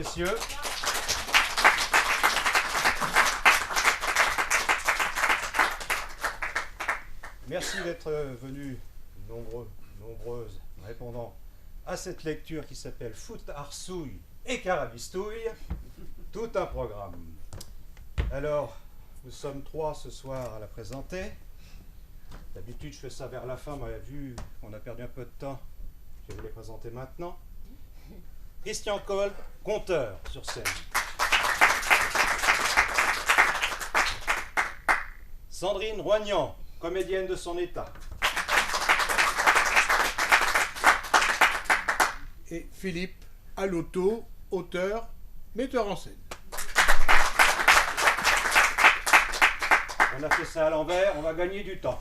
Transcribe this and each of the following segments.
Messieurs, merci d'être venus nombreuses, répondant à cette lecture qui s'appelle Foot, Arsouille et Carabistouille, tout un programme. Alors, nous sommes trois ce soir à la présenter. D'habitude, je fais ça vers la fin, mais vu qu'on a perdu un peu de temps, je vais vous les présenter maintenant. Christian Kolb, conteur sur scène. Sandrine Roignan, comédienne de son état. Et Philippe Alotto, auteur, metteur en scène. On a fait ça à l'envers, on va gagner du temps.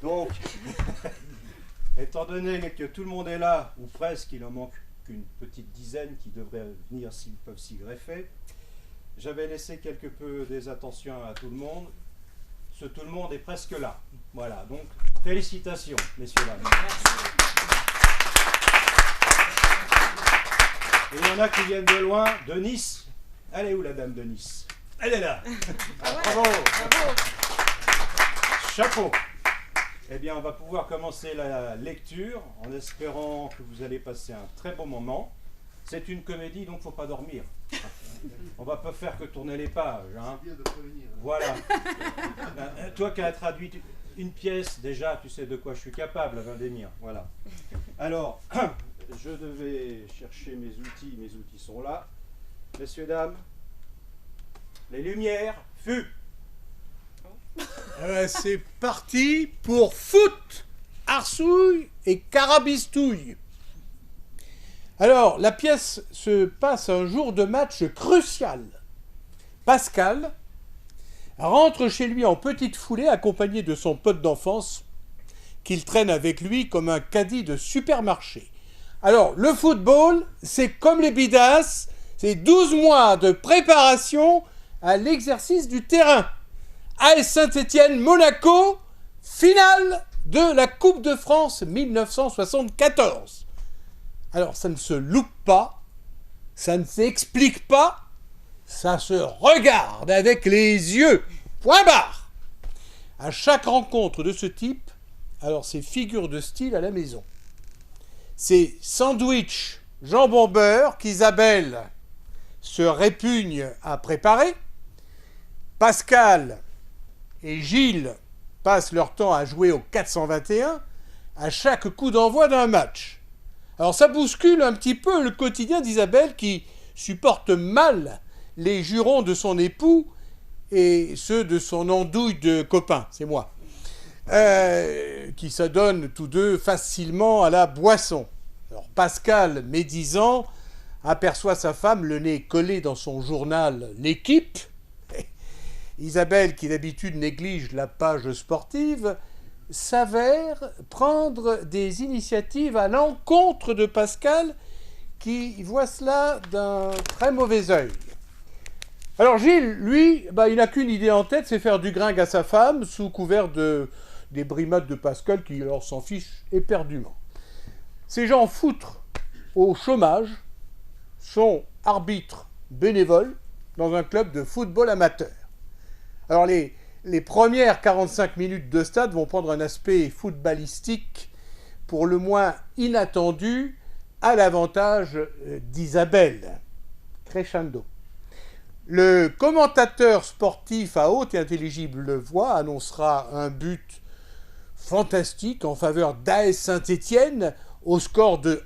Donc, étant donné que tout le monde est là, ou presque, il en manque qu'une petite dizaine qui devraient venir s'ils peuvent s'y greffer, j'avais laissé quelque peu des attentions à tout le monde. Ce tout le monde est presque là. Voilà, donc félicitations, messieurs dames. Et il y en a qui viennent de loin, de Nice. Elle est où la dame de Nice? Elle est là. Bravo. Chapeau. Eh bien, on va pouvoir commencer la lecture en espérant que vous allez passer un très bon moment. C'est une comédie, donc il ne faut pas dormir. On ne va pas faire que tourner les pages. Hein. C'est bien de prévenir. Voilà. Toi qui as traduit une pièce, déjà, tu sais de quoi je suis capable, Vendémir. Voilà. Alors, je devais chercher mes outils sont là. Messieurs, dames, les lumières, fut. C'est parti pour Foot, Arsouille et Carabistouille. Alors, la pièce se passe un jour de match crucial. Pascal rentre chez lui en petite foulée accompagné de son pote d'enfance qu'il traîne avec lui comme un caddie de supermarché. Alors, le football, c'est comme les bidasses, c'est 12 mois de préparation à l'exercice du terrain. AS Saint-Étienne-Monaco, finale de la Coupe de France 1974. Alors, ça ne se loupe pas, ça ne s'explique pas, ça se regarde avec les yeux. Point barre. À chaque rencontre de ce type, alors c'est figure de style à la maison. C'est sandwich jambon beurre qu'Isabelle se répugne à préparer. Pascal et Gilles passent leur temps à jouer au 421 à chaque coup d'envoi d'un match. Alors ça bouscule un petit peu le quotidien d'Isabelle qui supporte mal les jurons de son époux et ceux de son andouille de copain, c'est moi, qui s'adonnent tous deux facilement à la boisson. Alors Pascal, médisant, aperçoit sa femme le nez collé dans son journal L'Équipe. Isabelle, qui d'habitude néglige la page sportive, s'avère prendre des initiatives à l'encontre de Pascal, qui voit cela d'un très mauvais œil. Alors Gilles, lui, il n'a qu'une idée en tête, c'est faire du gringue à sa femme, sous couvert des brimades de Pascal, qui alors s'en fiche éperdument. Ces gens foutres au chômage sont arbitres bénévoles dans un club de football amateur. Alors les premières 45 minutes de stade vont prendre un aspect footballistique pour le moins inattendu à l'avantage d'Isabelle. Crescendo. Le commentateur sportif à haute et intelligible voix annoncera un but fantastique en faveur d'AS Saint-Étienne au score de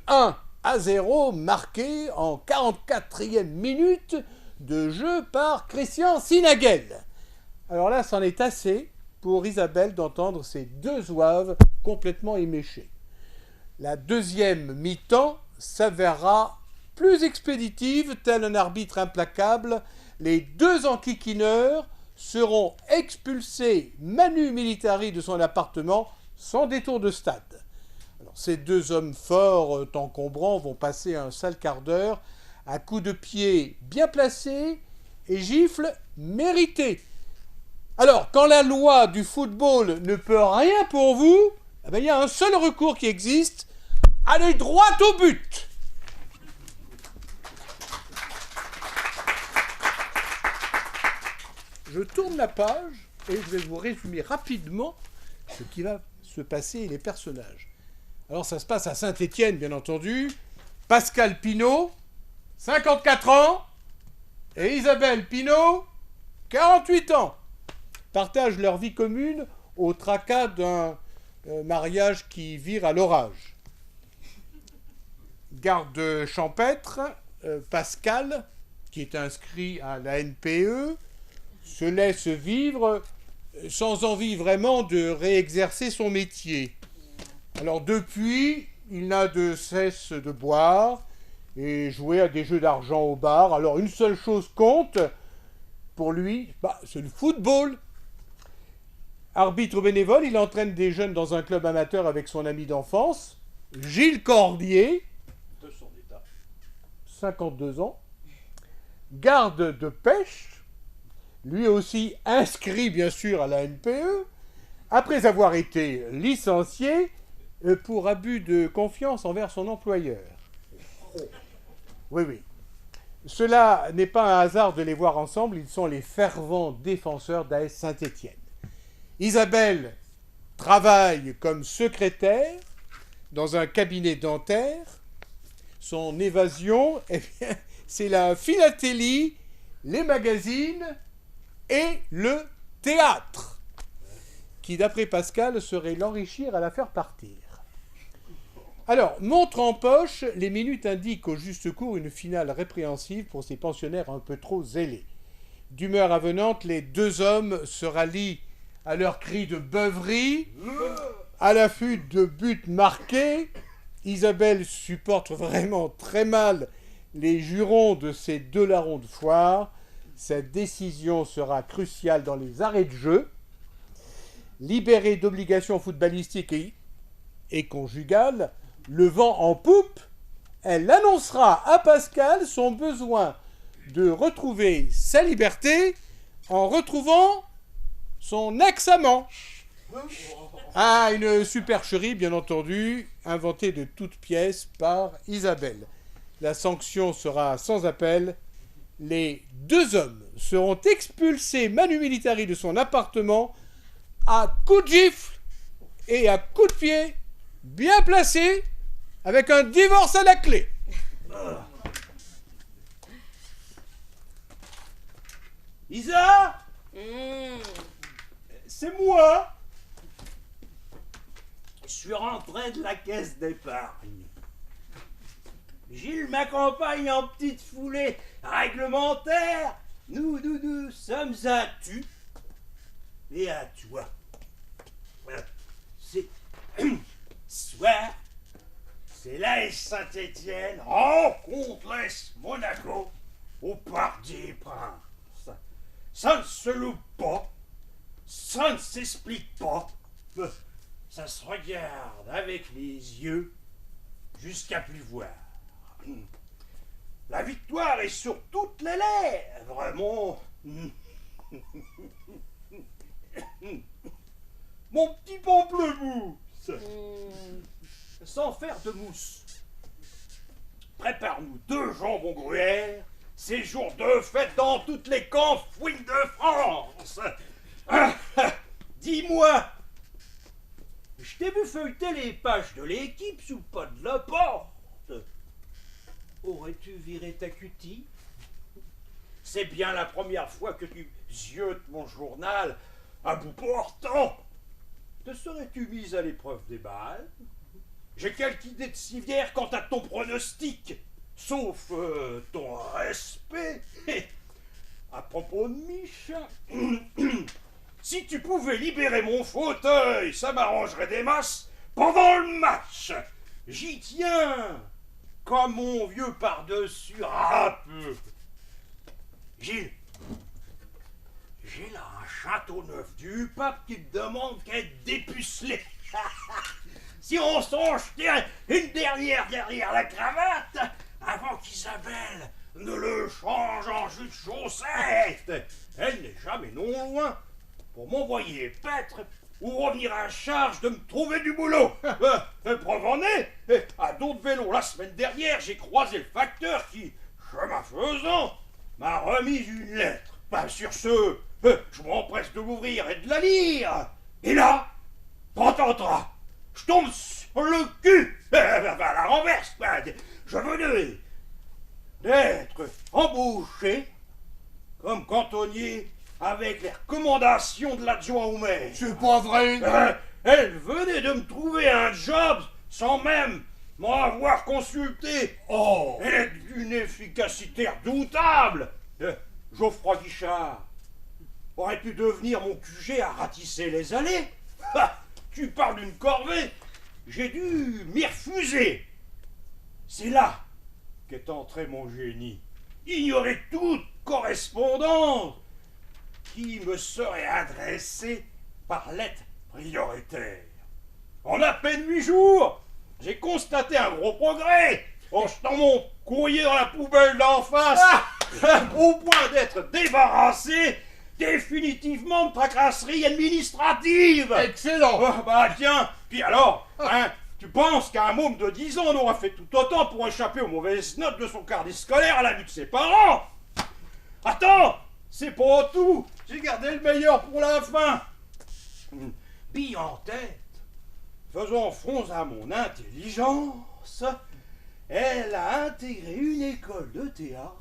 1-0 marqué en 44e minute de jeu par Christian Sinagel. Alors là, c'en est assez pour Isabelle d'entendre ces deux zouaves complètement éméchés. La deuxième mi-temps s'avérera plus expéditive, tel un arbitre implacable. Les deux enquiquineurs seront expulsés manu militari de son appartement sans détour de stade. Alors, ces deux hommes forts, encombrants, vont passer un sale quart d'heure à coups de pied bien placés et gifles méritées. Alors, quand la loi du football ne peut rien pour vous, il y a un seul recours qui existe, allez droit au but. je tourne la page et je vais vous résumer rapidement ce qui va se passer et les personnages. Alors ça se passe à Saint-Étienne, bien entendu. Pascal Pinault, 54 ans, et Isabelle Pinault, 48 ans, partagent leur vie commune au tracas d'un mariage qui vire à l'orage. Garde champêtre, Pascal, qui est inscrit à la NPE, se laisse vivre sans envie vraiment de réexercer son métier. Alors depuis, il n'a de cesse de boire et jouer à des jeux d'argent au bar. Alors une seule chose compte pour lui, c'est le football. Arbitre bénévole, il entraîne des jeunes dans un club amateur avec son ami d'enfance, Gilles Cordier, De son état. 52 ans. Garde de pêche, lui aussi inscrit bien sûr à la NPE, après avoir été licencié pour abus de confiance envers son employeur. Oui, oui. Cela n'est pas un hasard de les voir ensemble, ils sont les fervents défenseurs d'AS Saint-Étienne. Isabelle travaille comme secrétaire dans un cabinet dentaire. Son évasion, eh bien, c'est la philatélie, les magazines et le théâtre, qui, d'après Pascal, serait l'enrichir à la faire partir. Alors, montre en poche, les minutes indiquent au juste cours une finale répréhensible pour ces pensionnaires un peu trop zélés. D'humeur avenante, les deux hommes se rallient à leurs cris de beuverie, à l'affût de buts marqués. Isabelle supporte vraiment très mal les jurons de ces deux larrons de foire. Cette décision sera cruciale dans les arrêts de jeu. Libérée d'obligations footballistiques et conjugales, le vent en poupe, elle annoncera à Pascal son besoin de retrouver sa liberté en retrouvant son ex-amant. Ah, une supercherie, bien entendu, inventée de toutes pièces par Isabelle. La sanction sera sans appel. Les deux hommes seront expulsés manu militari de son appartement à coups de gifle et à coups de pied bien placés, avec un divorce à la clé. Isa, c'est moi. Je suis rentré de la caisse d'épargne. Gilles m'accompagne en petite foulée réglementaire. Nous sommes à tu et à toi. C'est soir, c'est l'AS Saint-Étienne rencontre l'AS Monaco au Parc des Princes. Ça ne se loupe pas, ça ne s'explique pas, ça se regarde avec les yeux jusqu'à plus voir. La victoire est sur toutes les lèvres, mon petit pamplemousse. Sans faire de mousse. Prépare-nous 2 jambons gruyère, c'est jour de fête dans toutes les confouilles de France. Dis-moi, je t'ai vu feuilleter les pages de l'équipe sous le pas de la porte. Aurais-tu viré ta cutie? C'est bien la première fois que tu ziotes mon journal à bout portant. Te serais-tu mise à l'épreuve des balles? J'ai quelque idée de civière quant à ton pronostic, sauf ton respect. À propos de Mich, si tu pouvais libérer mon fauteuil, ça m'arrangerait des masses pendant le match. J'y tiens, comme mon vieux par-dessus râpeux. Gilles, j'ai là un château neuf du pape qui te demande qu'à être dépucelé. Si on s'en jetait une dernière derrière la cravate, avant qu'Isabelle ne le change en jus de chaussette, elle n'est jamais non loin pour m'envoyer paître ou revenir à charge de me trouver du boulot. Preuve en est, à d'autres vélos, la semaine dernière, j'ai croisé le facteur qui, chemin faisant, m'a remis une lettre Bah, sur ce, je m'empresse de l'ouvrir et de la lire. Et là, t'entendras, je tombe sur le cul, à la renverse. Je venais d'être embauché comme cantonnier avec les recommandations de l'adjoint au maire. C'est pas vrai. Elle venait de me trouver un job sans même m'en avoir consulté. Oh. Elle est d'une efficacité redoutable. Geoffroy Guichard aurait pu devenir mon QG à ratisser les allées. Tu parles d'une corvée. J'ai dû m'y refuser. C'est là qu'est entré mon génie. Ignorer toute correspondance qui me serait adressée par lettre prioritaire. En à peine 8 jours, j'ai constaté un gros progrès en jetant mon courrier dans la poubelle d'en face, au point d'être débarrassé définitivement de tracasserie administrative. Excellent. Bah tiens, puis alors, hein, tu penses qu'un môme de 10 ans n'aura fait tout autant pour échapper aux mauvaises notes de son carnet scolaire à la vue de ses parents? Attends, c'est pas tout, j'ai gardé le meilleur pour la fin. Bille en tête, faisant front à mon intelligence, elle a intégré une école de théâtre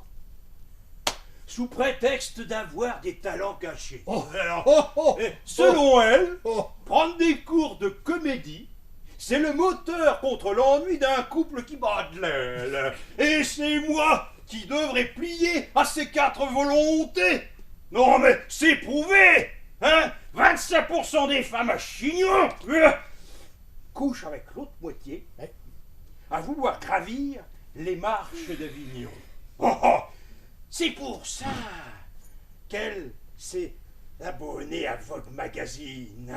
sous prétexte d'avoir des talents cachés. Alors, selon elle, prendre des cours de comédie, c'est le moteur contre l'ennui d'un couple qui bat de l'aile. Et c'est moi qui devrais plier à ces 4 volontés. Non mais c'est prouvé, hein. 25% des femmes à chignon couchent avec l'autre moitié à vouloir gravir les marches d'Avignon. C'est pour ça qu'elle s'est abonnée à Vogue Magazine.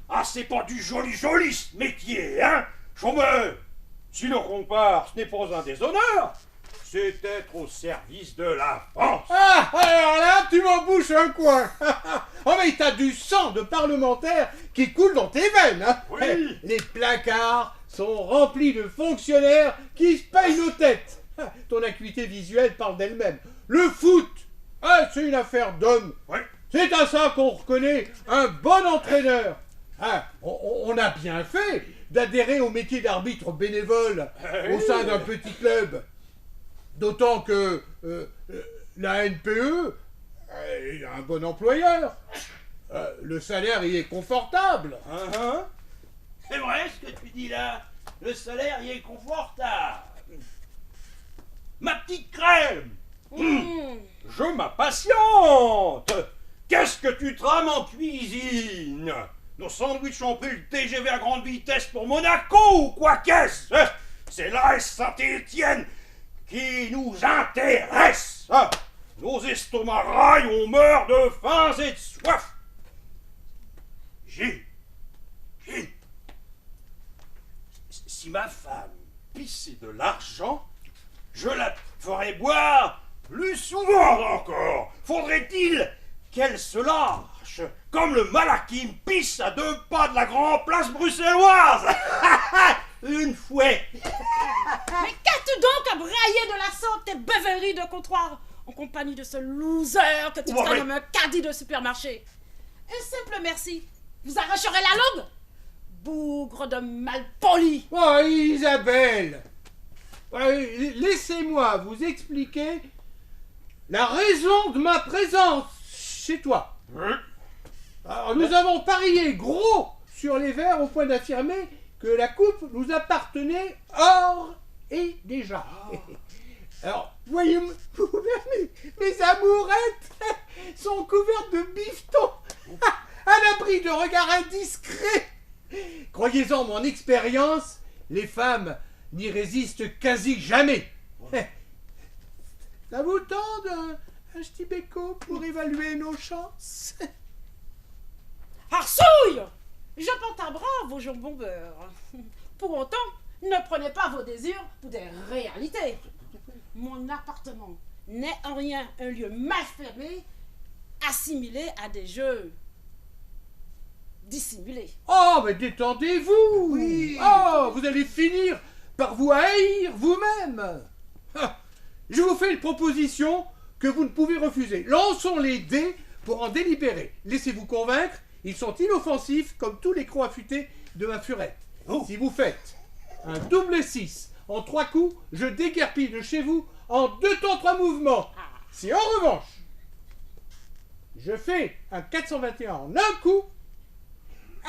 Ah, c'est pas du joli ce métier, hein, chômeur. Si le comparse n'est pas un déshonneur, c'est être au service de la France. Ah, alors là, tu m'en bouches un coin. Oh, mais t'as du sang de parlementaire qui coule dans tes veines, hein. Oui. Les placards sont remplis de fonctionnaires qui se payent nos têtes. Ton acuité visuelle parle d'elle-même. Le foot, c'est une affaire d'homme. Oui. C'est à ça qu'on reconnaît un bon entraîneur. On a bien fait d'adhérer au métier d'arbitre bénévole au sein d'un petit club. D'autant que la NPE est un bon employeur. Le salaire y est confortable. C'est vrai ce que tu dis là. Le salaire y est confortable. Ma petite crème, je m'impatiente. Qu'est-ce que tu trames en cuisine? Nos sandwichs ont pris le TGV à grande vitesse pour Monaco ou quoi qu'est-ce? C'est l'AS Saint-Étienne qui nous intéresse. Nos estomacs raillent, on meurt de faim et de soif. Si ma femme pissait de l'argent, je la ferais boire plus souvent encore. Faudrait-il qu'elle se lâche, comme le Malakim pisse à 2 pas de la grande place bruxelloise. Une fouette. Mais qu'as-tu donc à brailler de la sorte tes beuveries de comptoir en compagnie de ce loser que tu traînes comme un caddie de supermarché? Un simple merci vous arracherez la langue, bougre de malpoli. Oh, Isabelle, laissez-moi vous expliquer la raison de ma présence chez toi. Alors, nous avons parié gros sur les verres au point d'affirmer que la coupe nous appartenait or et déjà. Alors, voyez, mes amourettes sont couvertes de bifetons, à l'abri de regards indiscrets. Croyez-en mon expérience, les femmes n'y résistent quasi jamais. Ça vous tente un petit béco pour évaluer nos chances? Arsouille! Je porte à bras vos jambons beurre. Pour autant, ne prenez pas vos désirs pour des réalités. Mon appartement n'est en rien un lieu mal fermé, assimilé à des jeux dissimulés. Oh, mais détendez-vous! Oui. Oh, vous allez finir par vous haïr vous-même. Je vous fais une proposition que vous ne pouvez refuser. Lançons les dés pour en délibérer. Laissez-vous convaincre, ils sont inoffensifs comme tous les crocs affûtés de ma furette. Oh. Si vous faites un double 6 en 3 coups, je déguerpille de chez vous en 2 temps 3 mouvements. Si en revanche, je fais un 421 en un coup,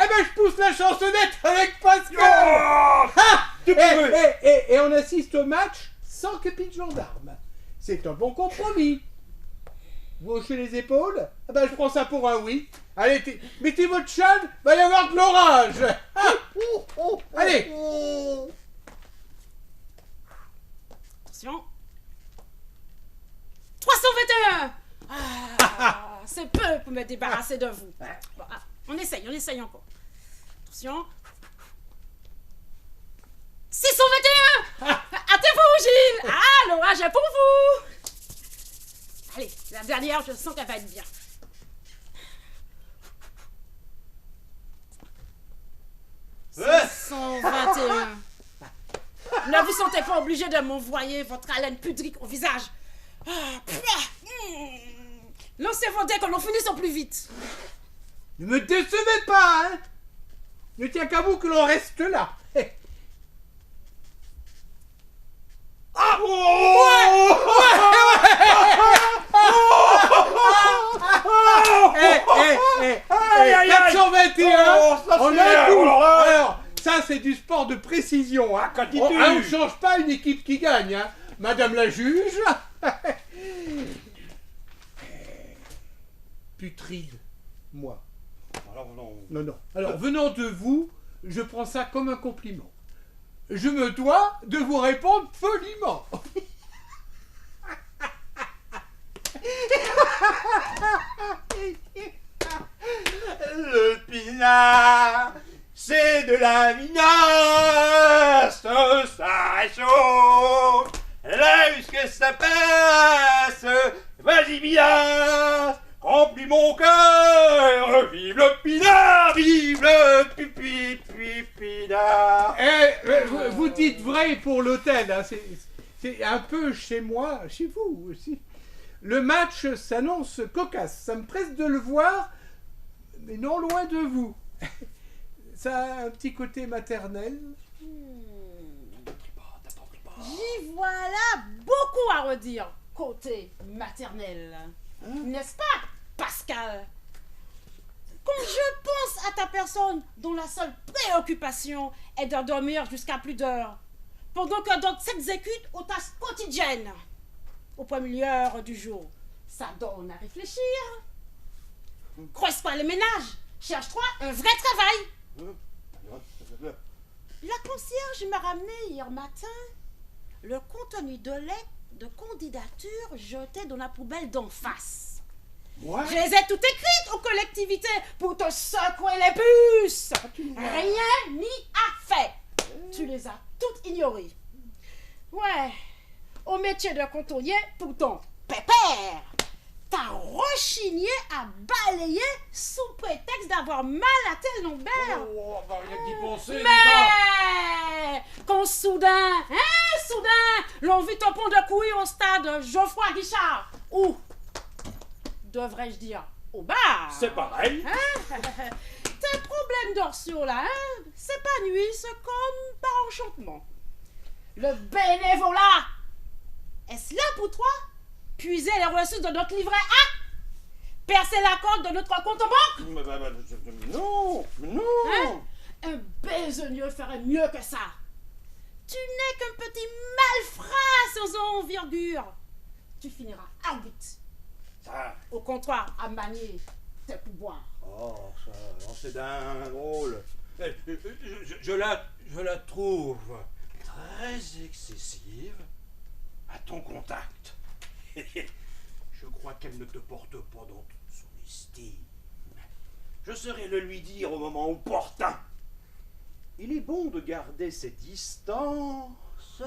eh ben je pousse la chansonnette avec Pascal. Ah et on assiste au match sans képi de gendarme. C'est un bon compromis. Vous hochez les épaules? Ah ben je prends ça pour un oui. Allez, mettez votre châle, va y avoir de l'orage. Ah. Allez. Attention. 321. Ah, c'est peu pour me débarrasser de vous. Bon, on essaye encore. Attention. 621. Hâtez-vous, Gilles. Ah, l'orage est pour vous. Allez, la dernière, je sens qu'elle va être bien. 621. Ne vous sentez pas obligé de m'envoyer votre haleine pudique au visage. Lancez vos dés que l'on finisse au plus vite. Ne me décevez pas, hein. Ne tient qu'à vous que l'on reste là. Ah Aïe, aïe, aïe. 421 Oh, ça, en c'est un coup. alors là. Alors, ça c'est du sport de précision. Hein. Continue. On ne change pas une équipe qui gagne, hein. Madame la juge. Putride, moi. Alors, non. Non. Alors, venant de vous, je prends ça comme un compliment. Je me dois de vous répondre poliment. Le pinard, c'est de la vinasse, ça réchauffe. Là où que ça passe, vas-y vinasse, remplis mon cœur, vive le pinard, vive le pinard. Vous dites vrai pour l'hôtel, hein. C'est un peu chez moi, chez vous aussi. Le match s'annonce cocasse, ça me presse de le voir, mais non loin de vous. Ça a un petit côté maternel. J'y voilà beaucoup à redire côté maternel. N'est-ce pas, Pascal? Quand je pense à ta personne dont la seule préoccupation est de dormir jusqu'à plus d'heures, pendant que d'autres s'exécutent aux tâches quotidiennes, au premier heure du jour, ça donne à réfléchir. Creuse pas les ménages, cherche-toi un vrai travail. La concierge m'a ramené hier matin le contenu de lettres de candidature jetées dans la poubelle d'en face. Ouais. Je les ai toutes écrites aux collectivités pour te secouer les puces. Rien n'y a fait. Tu les as toutes ignorées. Ouais, au métier de cantonnier, pourtant, pépère. T'as rechigné à balayer sous prétexte d'avoir mal à tel lombaire. Oh, on va rien d'y penser, Mais quand soudain, l'on vit au pont de couille au stade Geoffroy Guichard, ou, devrais-je dire, au bar. C'est pareil. Tes problèmes dorsaux là, s'épanouissent comme par enchantement. Le bénévolat, est-ce là pour toi? Puiser les ressources de notre livret A? Percer la corde de notre compte en banque? Non. Hein? Un besogneux ferait mieux que ça. Tu n'es qu'un petit malfrat sans envergure. Tu finiras arbitre. Ça. Au comptoir à manier tes pouvoirs. Oh, ça, c'est d'un drôle. Je la trouve très excessive à ton contact. Je crois qu'elle ne te porte pas dans toute son estime. Je saurai le lui dire au moment opportun. Il est bon de garder ses distances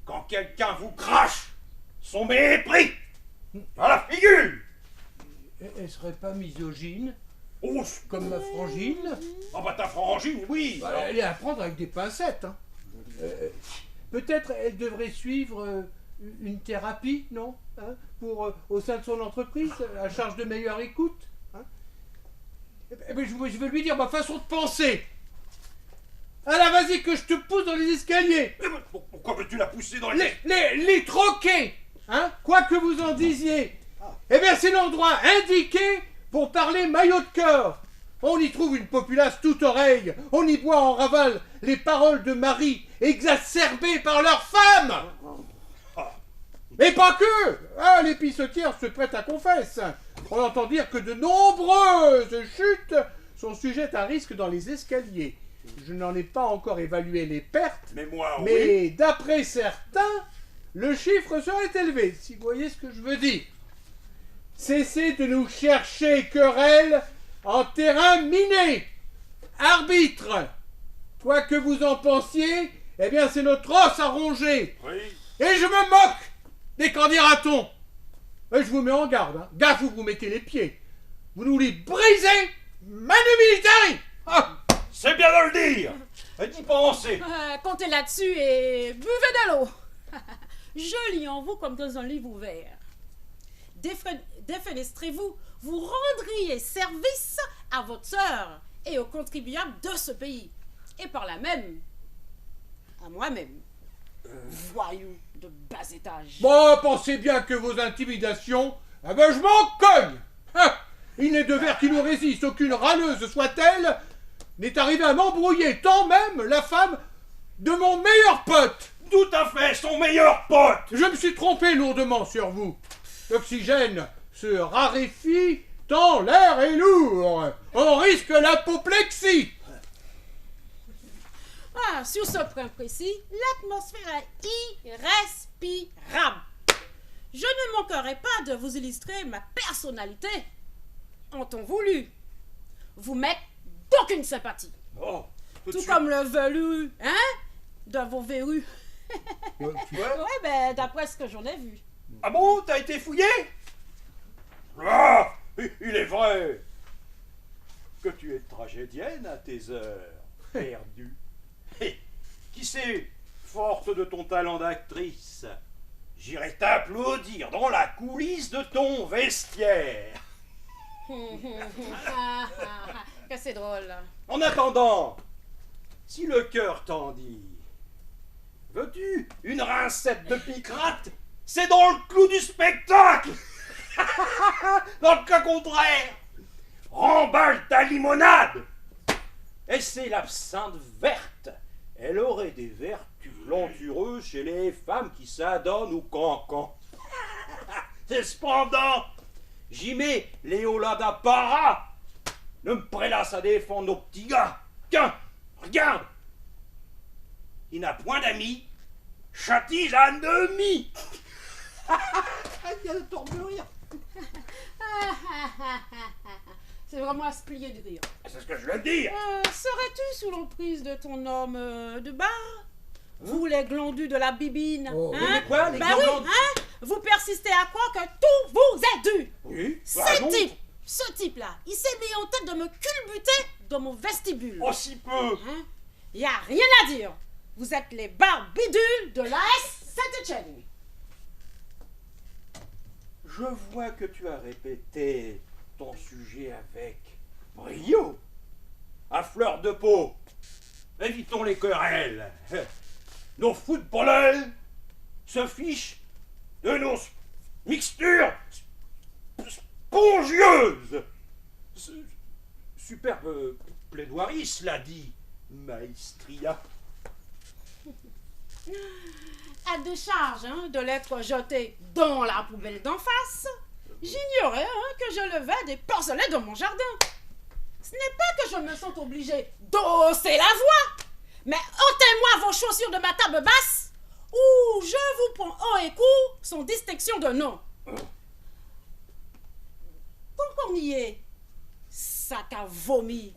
quand quelqu'un vous crache son mépris à la figure. Elle serait pas misogyne, Ouf. comme ma frangine? Ah bah ta frangine, oui. Elle est à prendre avec des pincettes. Hein. Peut-être elle devrait suivre une thérapie, non, hein, pour, au sein de son entreprise, à charge de meilleure écoute, hein. Eh ben, je veux lui dire ma façon de penser. Alors vas-y que je te pousse dans les escaliers. Pourquoi veux-tu la pousser dans les... Les troquets, hein, quoi que vous en disiez. Eh bien c'est l'endroit indiqué pour parler maillot de cœur. On y trouve une populace toute oreille. On y boit en rafale les paroles de Marie exacerbées par leurs femmes. Mais pas que. Ah, les pissotières se prêtent à confesse. On entend dire que de nombreuses chutes sont sujettes à risque dans les escaliers. Je n'en ai pas encore évalué les pertes, Mais moi, oui. mais d'après certains, le chiffre serait élevé, si vous voyez ce que je veux dire. Cessez de nous chercher querelle en terrain miné. Arbitre, quoi que vous en pensiez, eh bien c'est notre os à ronger. Oui. Et je me moque des qu'en dira-t-on. Et je vous mets en garde, hein. Gaffe où vous mettez les pieds. Vous nous les brisez, manu militari. Ah. C'est bien de le dire. Et d'y penser. Comptez là-dessus et buvez de l'eau. Je lis en vous comme dans un livre ouvert. Défenestrez-vous, vous rendriez service à votre sœur et aux contribuables de ce pays. Et par là même, à moi-même. Voyous de bas étage. Bon, pensez bien que vos intimidations, eh ben je m'en cogne. Hein. Il n'est de verre qui nous résiste, aucune râleuse soit-elle, n'est arrivée à m'embrouiller, tant même la femme de mon meilleur pote. Tout à fait, son meilleur pote. Je me suis trompé lourdement sur vous. L'oxygène se raréfie tant l'air est lourd. On risque l'apoplexie. Ah, sur ce point précis, l'atmosphère est irrespirable. Je ne manquerai pas de vous illustrer ma personnalité. En temps voulu, vous mettre d'aucune sympathie. Oh, Tout comme le velu, hein, de vos verrues. Ouais. Ouais, ben, d'après ce que j'en ai vu. Ah bon, t'as été fouillé? Ah, il est vrai que tu es tragédienne à tes heures perdues. Et qui sait, forte de ton talent d'actrice, j'irai t'applaudir dans la coulisse de ton vestiaire. Que c'est drôle. En attendant, si le cœur t'en dit, veux-tu une rincette de picrate? C'est dans le clou du spectacle. Dans le cas contraire, remballe ta limonade. Et c'est l'absinthe verte. Elle aurait des vertus plantureuses chez les femmes qui s'adonnent au cancan. C'est cependant, j'y mets Léolada Para. Ne me prélasse à défendre nos petits gars. Tiens, regarde. Il n'a point d'amis, châtise à demi. Il y a le tort de rire. C'est vraiment à se plier de rire. C'est ce que je veux dire. Serais-tu sous l'emprise de ton homme de bar? Vous, les glandus de la bibine. Oh, hein? mais quoi, les Ben oui, glandus? hein? Vous persistez à croire que tout vous est dû. Oui, Ce type-là, il s'est mis en tête de me culbuter dans mon vestibule. Aussi peu. Hein? Y a rien à dire. Vous êtes les barres bidules de l'AS Saint-Étienne. Je vois que tu as répété ton sujet avec brio, à fleur de peau. Évitons les querelles. Nos footballeurs se fichent de nos mixtures spongieuses. Superbe plaidoirie, cela dit, maestria. À décharge de l'être jeté dans la poubelle d'en face, j'ignorais que je levais des porcelets dans mon jardin. Ce n'est pas que je me sens obligée d'hausser la voix, mais ôtez-moi vos chaussures de ma table basse, ou je vous prends haut et court sans distinction de nom. Tant qu'on y est, sac à vomi,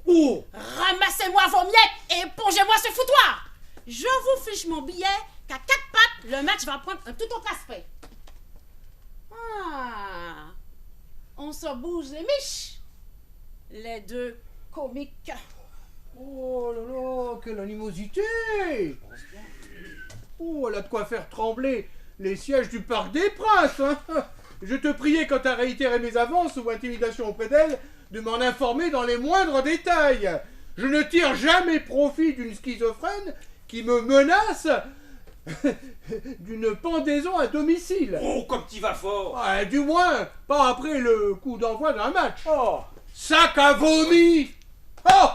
ramassez-moi vos miettes et épongez-moi ce foutoir. Je vous fiche mon billet qu'à 4 pattes, le match va prendre un tout autre aspect. Ah, on se bouge les miches. Les deux comiques. Oh là là, quelle animosité! Oh, elle a de quoi faire trembler les sièges du Parc des Princes. Hein. Je te priais, quand t'as réitéré mes avances ou intimidations auprès d'elle, de m'en informer dans les moindres détails. Je ne tire jamais profit d'une schizophrène qui me menace d'une pendaison à domicile. Oh, comme t'y vas fort. Ouais, du moins, pas après le coup d'envoi d'un match. Oh, Sac à vomi. Oh,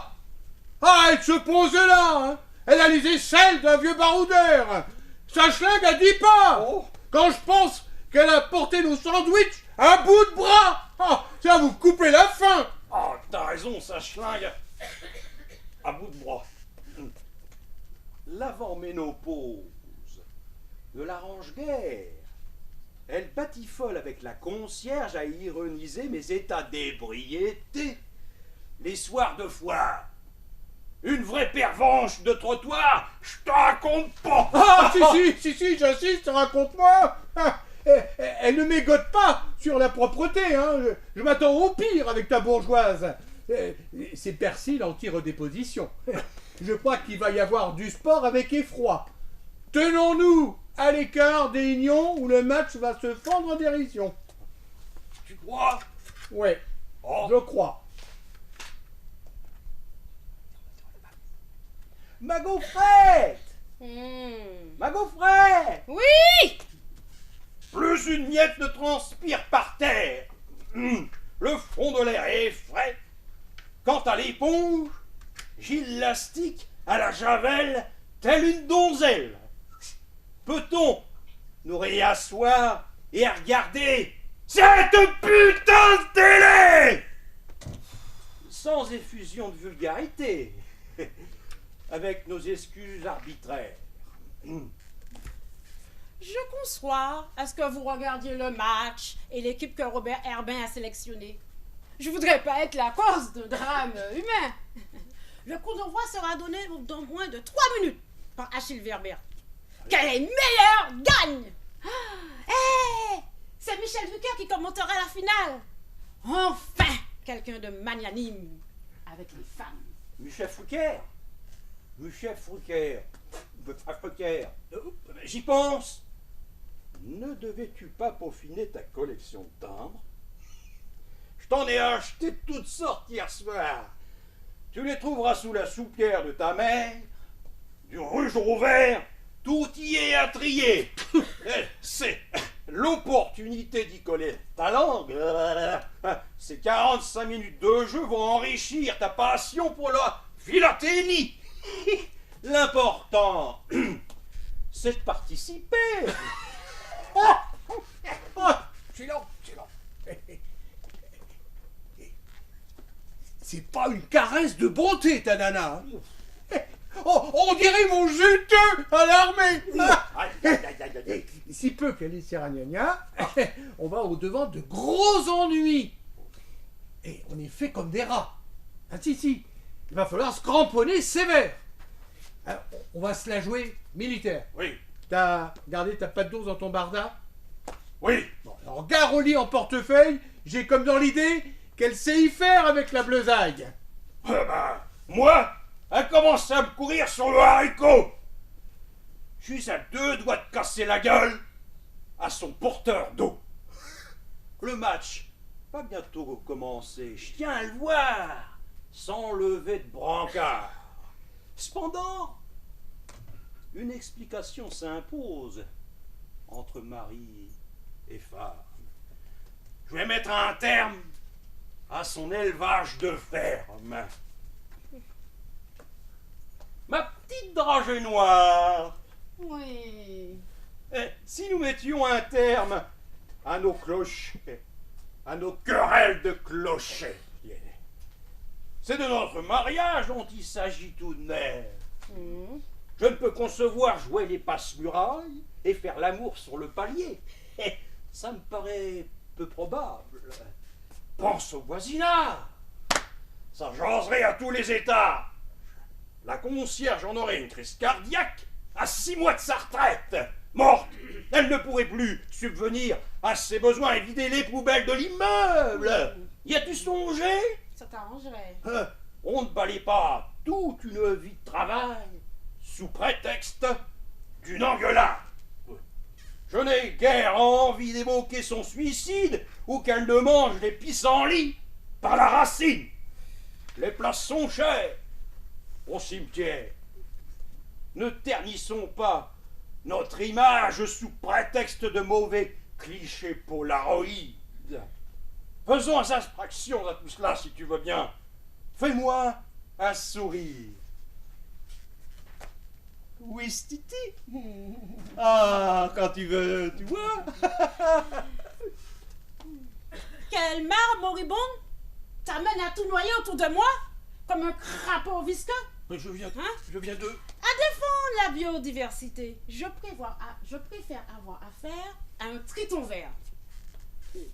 ah, elle se pose là, hein. Elle a les aisselles d'un vieux baroudeur. Sa schlingue a 10 pas. Oh. Quand je pense qu'elle a porté nos sandwichs à bout de bras, oh, ça va vous couper la faim. Oh, t'as raison, ça schlingue. À bout de bras. L'avant-ménopause ne l'arrange guère. Elle batifole avec la concierge à ironiser mes états d'ébriété. Les soirs de foire. Une vraie pervenche de trottoir, je te raconte pas. Ah, si, j'insiste, raconte-moi. Ah, elle ne mégote pas sur la propreté, hein. Je m'attends au pire avec ta bourgeoise. C'est Persil en tire des positions. Je crois qu'il va y avoir du sport avec effroi. Tenons-nous à l'écart des Ignons où le match va se fendre en dérision. Tu crois? Ouais, Oh. je crois. Ma gaufrette! Ma gaufrette! Oui! Plus une miette ne transpire par terre. Le fond de l'air est frais. Quant à l'éponge, j'élastique à la javel telle une donzelle. Peut-on nous réasseoir et regarder cette putain de télé sans effusion de vulgarité, avec nos excuses arbitraires. Je conçois à ce que vous regardiez le match et l'équipe que Robert Herbin a sélectionnée. Je voudrais pas être la cause de drame humain. Le coup d'envoi sera donné dans moins de 3 minutes par Achille Verbert. Quel est meilleur gagne! Hé! C'est Michel Drucker qui commentera la finale. Enfin, quelqu'un de magnanime avec les femmes. Michel Fouquer. J'y pense. Ne devais-tu pas peaufiner ta collection de timbres? Je t'en ai acheté de toutes sortes hier soir. Tu les trouveras sous la soupière de ta mère, du rouge vert, tout y est à trier. C'est l'opportunité d'y coller ta langue. Ces 45 minutes de jeu vont enrichir ta passion pour la philatélie. L'important, c'est de participer. Silence. C'est pas une caresse de bonté, ta nana. Oh, on dirait mon juteux à l'armée. Si peu qu'elle est Siragna, on va au-devant de gros ennuis. Et on est fait comme des rats. Ah si, il va falloir se cramponner sévère. Alors, on va se la jouer militaire. Oui, T'as gardé ta pâte d'ours dans ton barda? oui. Bon, alors gare au lit en portefeuille, j'ai comme dans l'idée qu'elle sait y faire avec la bleusaille. Moi, elle commence à me courir sur le haricot. Je suis à 2 doigts de casser la gueule à son porteur d'eau. Le match va bientôt commencer. Je tiens à le voir, sans lever de brancard. Cependant, une explication s'impose entre mari et femme. Je vais mettre un terme à son élevage de ferme. Ma petite dragée noire, Oui. si nous mettions un terme à nos clochers, à nos querelles de clochers, c'est de notre mariage dont il s'agit tout de même. Je ne peux concevoir jouer les passe-murailles et faire l'amour sur le palier. Ça me paraît peu probable. Pense au voisinage. Ça jaserait à tous les étages. La concierge en aurait une crise cardiaque à 6 mois de sa retraite. Morte, elle ne pourrait plus subvenir à ses besoins et vider les poubelles de l'immeuble. Y as-tu songé? Ça t'arrangerait. On ne balaye pas toute une vie de travail sous prétexte d'une engueulade. Je n'ai guère envie d'évoquer son suicide ou qu'elle ne mange les pissenlits par la racine. Les places sont chères au cimetière. Ne ternissons pas notre image sous prétexte de mauvais clichés polaroïdes. Faisons abstraction à tout cela, si tu veux bien. Fais-moi un sourire. Oui, Titi. Ah, quand tu veux, tu vois. Quelle mare moribonde t'amène à tout noyer autour de moi, comme un crapaud visqueux. Mais je viens de... À défendre la biodiversité, je préfère avoir affaire à un triton vert.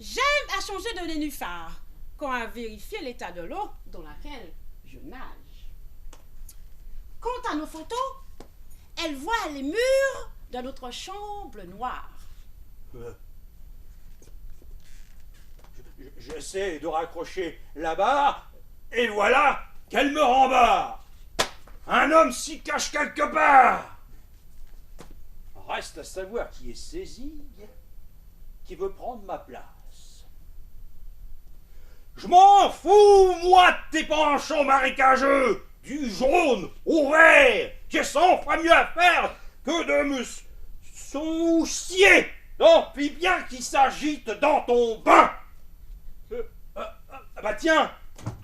J'aime à changer de nénuphar quand à vérifier l'état de l'eau dans laquelle je nage. Quant à nos photos, elles voient les murs de notre chambre noire. J'essaie de raccrocher la barre, et voilà qu'elle me rembarre. Un homme s'y cache quelque part. Reste à savoir qui est saisi, qui veut prendre ma place. Je m'en fous, moi, de tes penchants marécageux, du jaune au vert. J'ai 100 fois mieux à faire que de me soucier d'un bien qui s'agite dans ton bain. Bah tiens,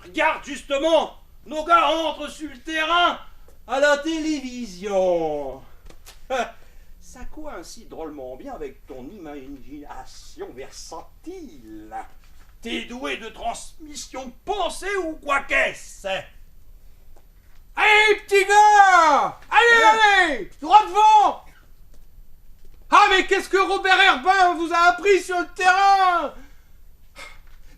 regarde justement, nos gars entrent sur le terrain à la télévision. Ça coïncide drôlement bien avec ton imagination versatile. T'es doué de transmission de pensée ou quoi qu'est-ce? Allez, petit gars! Allez! Droit devant! Ah, mais qu'est-ce que Robert Herbin vous a appris sur le terrain?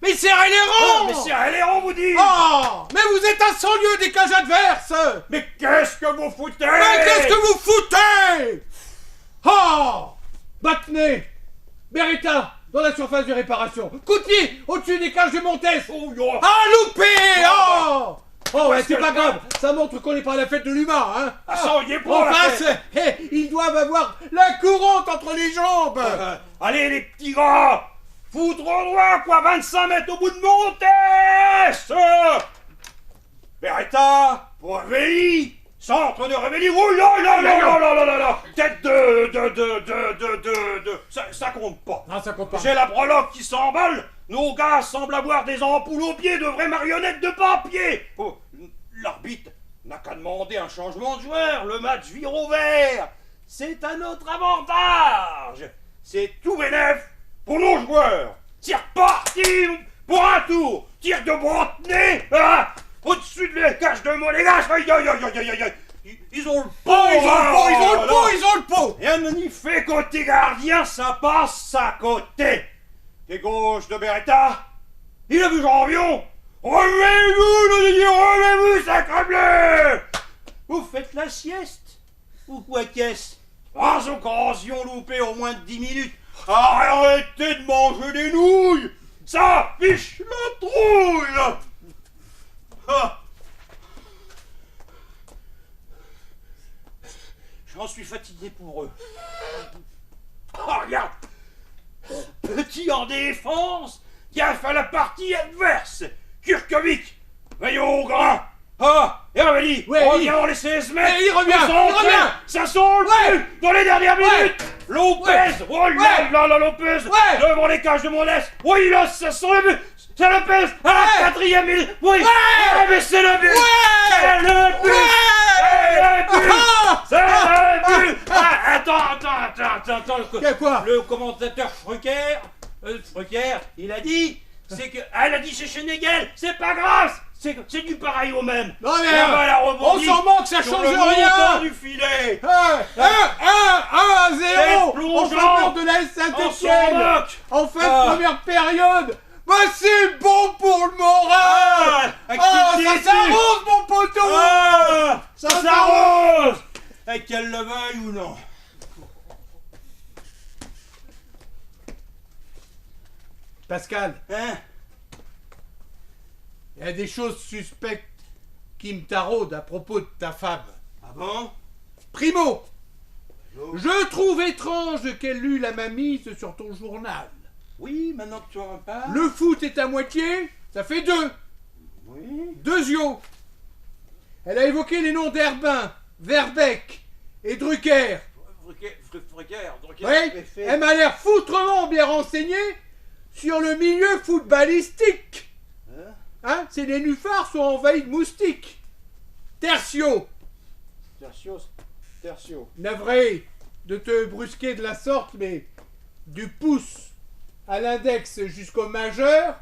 Mais serrez les rangs! Mais serrez les rangs, vous dites! Oh! Mais vous êtes à 100 lieues des cages adverses! Mais qu'est-ce que vous foutez? Mais qu'est-ce que vous foutez? Oh! Battenay! Beretta! Dans la surface de réparation! Coup de pied! Au-dessus des cages de Montes! Ah, loupé! Oh! Oh, ouais, c'est pas grave! Ça montre qu'on n'est pas à la fête de l'humain, hein! Ah, ça, on y est pour en la face, fête. ils doivent avoir la courante entre les jambes! Allez, les petits gars! Foutre au droit, quoi, 25 mètres au bout de Montes! Beretta, pour Réveilly, centre de Réveilly, oh là là là là là là là là, tête ça compte pas. Ah, ça compte pas. J'ai la breloque qui s'emballe, nos gars semblent avoir des ampoules aux pieds, de vraies marionnettes de papier. Oh, l'arbitre n'a qu'à demander un changement de joueur, le match vire au vert. C'est à notre avantage. C'est tout bénef pour nos joueurs. C'est reparti pour un tour. Tir de Brantenay, au-dessus de les cages de Monégasque. Aïe, aïe, aïe, aïe, aïe, aïe. Ils ont le pot, ils ont le pot! Rien ne n'y fait côté gardien, ça passe à côté. Pied gauche de Beretta. Il a vu Jean-Vion. Remets-vous, sacre-bleu. Vous faites la sieste ou quoi qu'est-ce? 3 occasions loupées en moins de 10 minutes. Arrêtez de manger des nouilles. Ça fiche la trouille. J'en suis fatigué pour eux. Regarde. Petit en défense qui a fait la partie adverse. Kurkovic, maillot au grain. Et Réveilly, revient dans les 16 mètres. Il revient. Ça sent le but dans les dernières minutes. Lopez, oh là là, Lopez, devant les cages de Montes. Oui, là, ça sent le but. C'est Lopez à la 4e minute. Oui, mais c'est le but. C'est le but. C'est le but. Attends. Quoi? Le commentateur Frucker, il a dit, c'est que, elle a dit chez Schenegel, c'est pas grave. C'est du pareil au même. Non, mais on s'en manque, ça change rien. Du filet. 1-0 en faveur de la Saint-Etienne. En fin de première période. Bah c'est bon pour le moral. Ça s'arrose, mon poteau. Ça s'arrose. Qu'elle le veuille ou non. Pascal. Hein? Il y a des choses suspectes qui me taraudent à propos de ta femme. Ah bon? Primo, Je trouve étrange qu'elle lût la mamise sur ton journal. Oui, maintenant que tu en parles. Le foot est à moitié, ça fait 2. Oui. 2 yeux. Elle a évoqué les noms d'Herbin, Verbeek et Drucker. Oui, elle m'a l'air foutrement bien renseignée sur le milieu footballistique. Hein, ces nénuphars sont envahis de moustiques. Tertio. Navré de te brusquer de la sorte, mais du pouce à l'index jusqu'au majeur,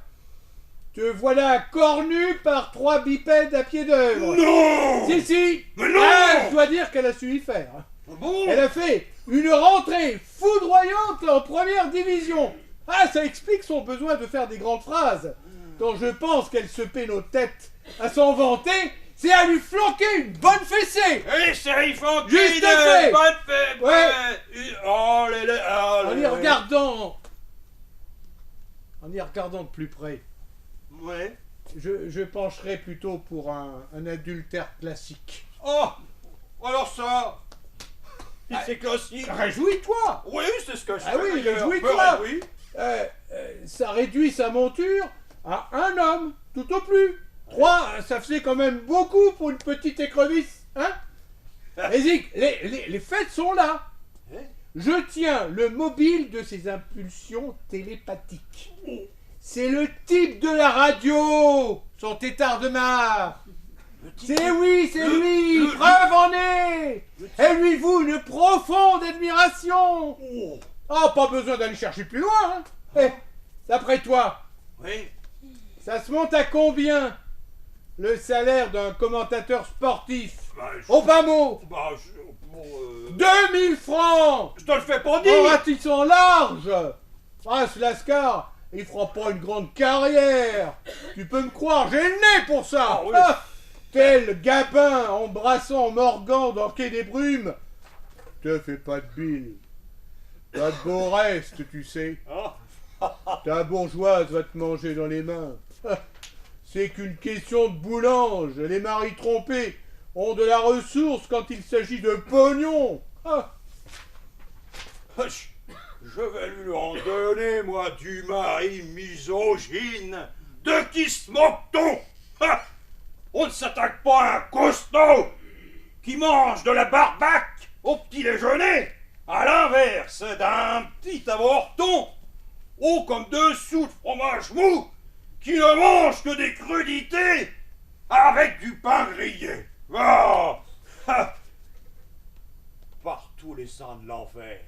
te voilà cornu par 3 bipèdes à pied d'œuvre. Non. Si. Mais non. Ah, je dois dire qu'elle a su y faire. Hein. Bon. Elle a fait une rentrée foudroyante en première division. Ah, ça explique son besoin de faire des grandes phrases. Quand je pense qu'elle se paie nos têtes à s'en vanter, c'est à lui flanquer une bonne fessée. Et c'est il faut Juste fait. bonne fête. Ouais. Oh, En y regardant de plus près, Ouais. je pencherai plutôt pour un adultère classique. Oh, alors ça. C'est classique. Réjouis-toi. Oui, c'est ce que je Ah fais. oui, d'ailleurs. réjouis-toi. Oui. Ça réduit sa monture à 1 homme, tout au plus. 3, ça faisait quand même beaucoup pour une petite écrevisse, hein? Vas-y, les fêtes sont là. Je tiens le mobile de ces impulsions télépathiques. C'est le type de la radio, son tétard de marre. C'est lui, preuve en est. Elle lui voue une profonde admiration. Oh, pas besoin d'aller chercher plus loin, hein. D'après toi, Oui. ça se monte à combien le salaire d'un commentateur sportif? Je, Au bas mot, bah, 2000 francs. je te le fais pas En dire. ratissant large. Ah, ce Lascar, il fera pas une grande carrière. Tu peux me croire, j'ai le nez pour ça. Ah oui. Tel Gabin embrassant Morgan dans Quai des Brumes. Te fais pas de bile. T'as de beaux restes, tu sais. Ta bourgeoise va te manger dans les mains. C'est qu'une question de boulange. Les maris trompés ont de la ressource quand il s'agit de pognon. Je vais lui en donner, moi, du mari misogyne. De qui se moque-t-on? On ne s'attaque pas à un costaud qui mange de la barbaque au petit déjeuner, à l'inverse d'un petit avorton, haut comme 2 sous de fromage mou, qui ne mange que des crudités avec du pain grillé. Par tous les saints de l'enfer.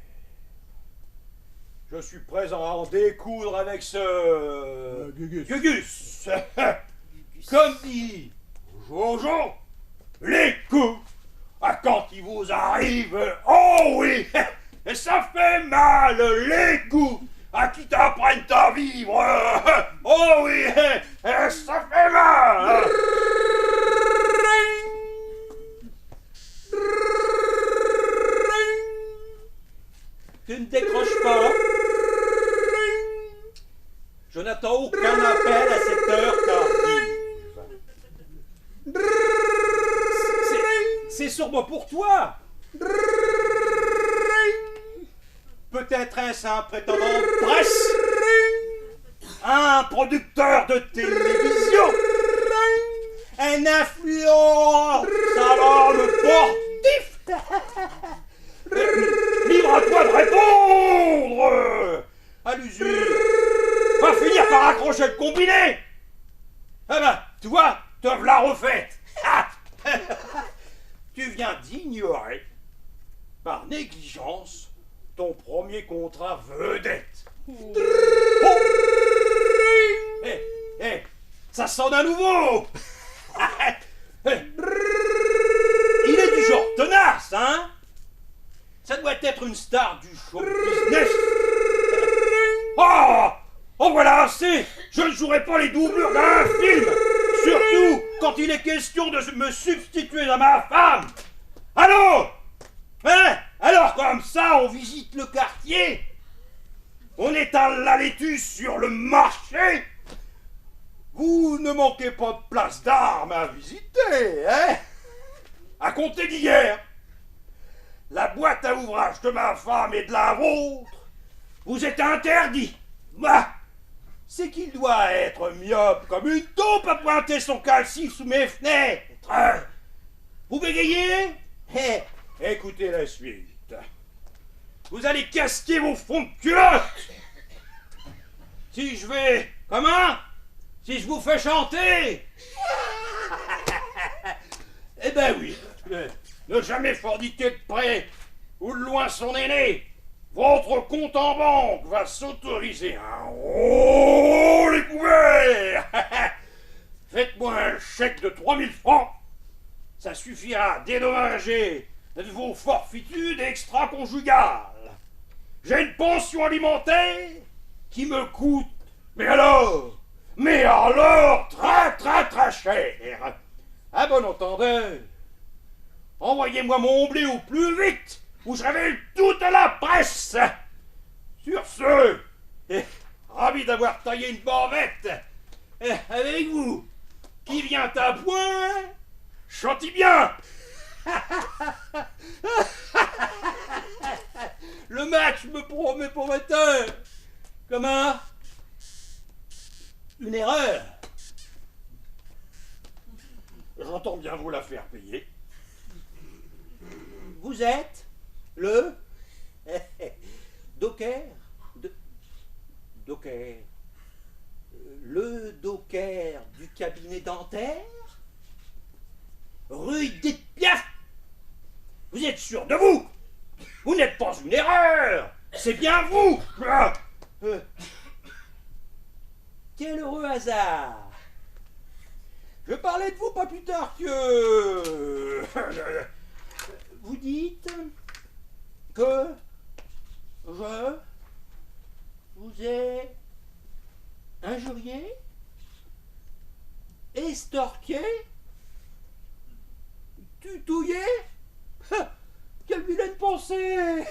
Je suis prêt à en découdre avec ce... Gugus. Comme dit Jojo, les coups, quand ils vous arrivent, oh oui, ça fait mal, les coups, qui t'apprennent à vivre, oh oui, ça fait mal. Tu ne décroches pas. Je n'attends aucun appel à cette heure tardive. C'est sûrement pour toi. Peut-être est-ce un prétendant de presse, un producteur de télévision, un influent salon sportif. Libre à toi de répondre à l'usure. Va finir par accrocher le combiné. Ah ben, tu vois, te v'là refaite. Tu viens d'ignorer, par négligence, ton premier contrat vedette. Oh. Ça sonne à nouveau. Il est du genre tenace, hein? Ça doit être une star du show business. Oh voilà assez. Je ne jouerai pas les doublures d'un film. Surtout quand il est question de me substituer à ma femme. Allô? Hein? Alors comme ça, on visite le quartier? On étale la laitue sur le marché? Vous ne manquez pas de place d'armes à visiter, hein? À compter d'hier, la boîte à ouvrage de ma femme et de la vôtre vous est interdit. Bah, c'est qu'il doit être myope comme une taupe à pointer son calci sous mes fenêtres. Vous bégayez? Écoutez la suite. Vous allez casquer vos fonds de culotte. Si je vais... Comment? Si je vous fais chanter? Eh ben oui. Ne jamais forniquer de près ou de loin son aîné. Votre compte en banque va s'autoriser un rôle découvert. Faites-moi un chèque de 3000 francs. Ça suffira à dédommager vos forfitudes extra-conjugales. J'ai une pension alimentaire qui me coûte, mais alors, très très très cher. À bon entendeur, envoyez-moi mon blé au plus vite, ou je révèle toute la presse. Sur ce, ravi d'avoir taillé une bavette avec vous, qui vient à point, chantez bien. Le match me promet prometteur. Comment? Une erreur. J'entends bien vous la faire payer. Vous êtes le docker docker. Le docker du cabinet dentaire? Rue Edith Piaf. Vous êtes sûr de vous? Vous n'êtes pas une erreur. C'est bien vous. Quel heureux hasard. Je parlais de vous pas plus tard que... Vous dites que je vous ai injurié, estorqué, tutouillé. Quelle vilaine pensée.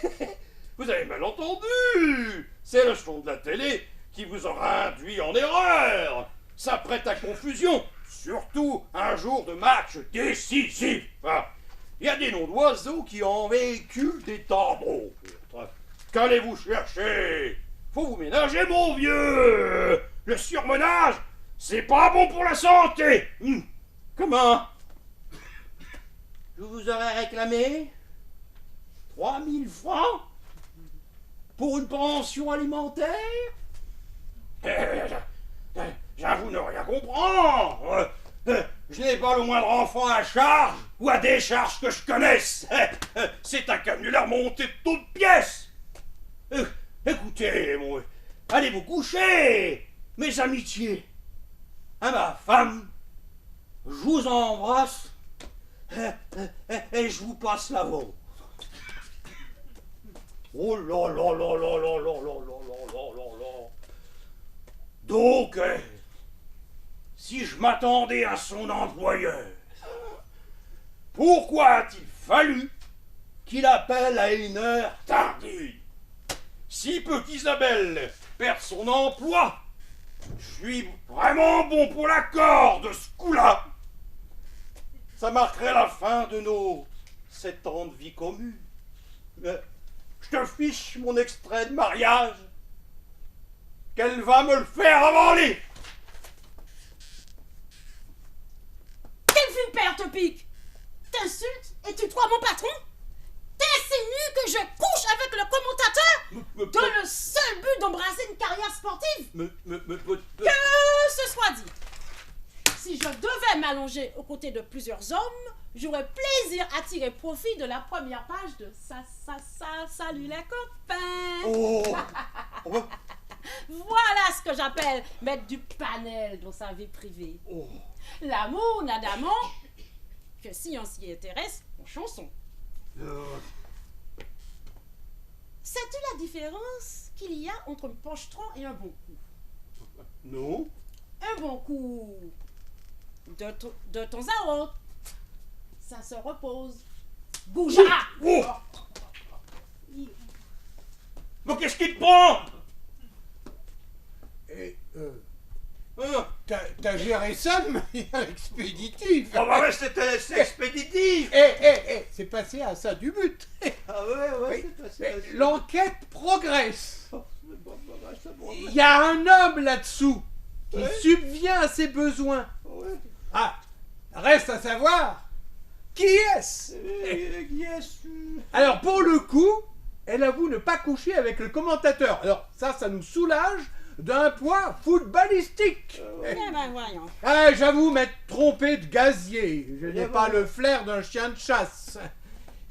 Vous avez mal entendu. C'est le son de la télé qui vous aura induit en erreur. Ça prête à confusion, surtout un jour de match décisif. Il y a des noms d'oiseaux qui en véhiculent des temps d'autres. Qu'allez-vous chercher? Faut vous ménager, mon vieux. Le surmenage, c'est pas bon pour la santé. Comment? Je vous aurais réclamé 3000 francs pour une pension alimentaire? J'avoue ne rien comprendre. Je n'ai pas le moindre enfant à charge ou à décharge que je connaisse. C'est un cannulaire monté de toutes pièces. Écoutez, allez vous coucher. Mes amitiés à ma femme, je vous embrasse et je vous passe la vôtre. Oh là là là là là là là là là là là. Donc, si je m'attendais à son employeur, pourquoi a-t-il fallu qu'il appelle à une heure tardive? Si peu qu'Isabelle perde son emploi, je suis vraiment bon pour l'accord de ce coup-là. Ça marquerait la fin de nos 7 ans de vie commune. Je te fiche mon extrait de mariage. Qu'elle va me le faire avaler. Quelle vipère te pique? T'insultes et tu crois mon patron? T'insinues que je couche avec le commentateur dans le seul but d'embrasser une carrière sportive? Que ce soit dit. Si je devais m'allonger aux côtés de plusieurs hommes, j'aurais plaisir à tirer profit de la première page de Salut les copains. Oh. Voilà ce que j'appelle mettre du panel dans sa vie privée. Oh. L'amour n'a d'amant que si on s'y intéresse en chanson. Sais-tu la différence qu'il y a entre un pochetron et un bon coup? Non. Un bon coup, de temps à autre, ça se repose. Bougeard! Oh. Mais qu'est-ce qui te prend? t'as géré ça de manière expéditive. Oh bah ouais, c'est expéditif. C'est passé à ça du but. Ah ouais, Oui. c'est passé. L'enquête progresse. Bon, ça bon. Il y a un homme là-dessous qui Ouais. subvient à ses besoins. Ouais. Ah, reste à savoir qui est-ce. Yes. Alors pour le coup, elle avoue ne pas coucher avec le commentateur. Alors ça nous soulage d'un point footballistique. Eh ben voyons. Ah, j'avoue m'être trompé de gazier. Je n'ai Eh pas ben. le flair d'un chien de chasse.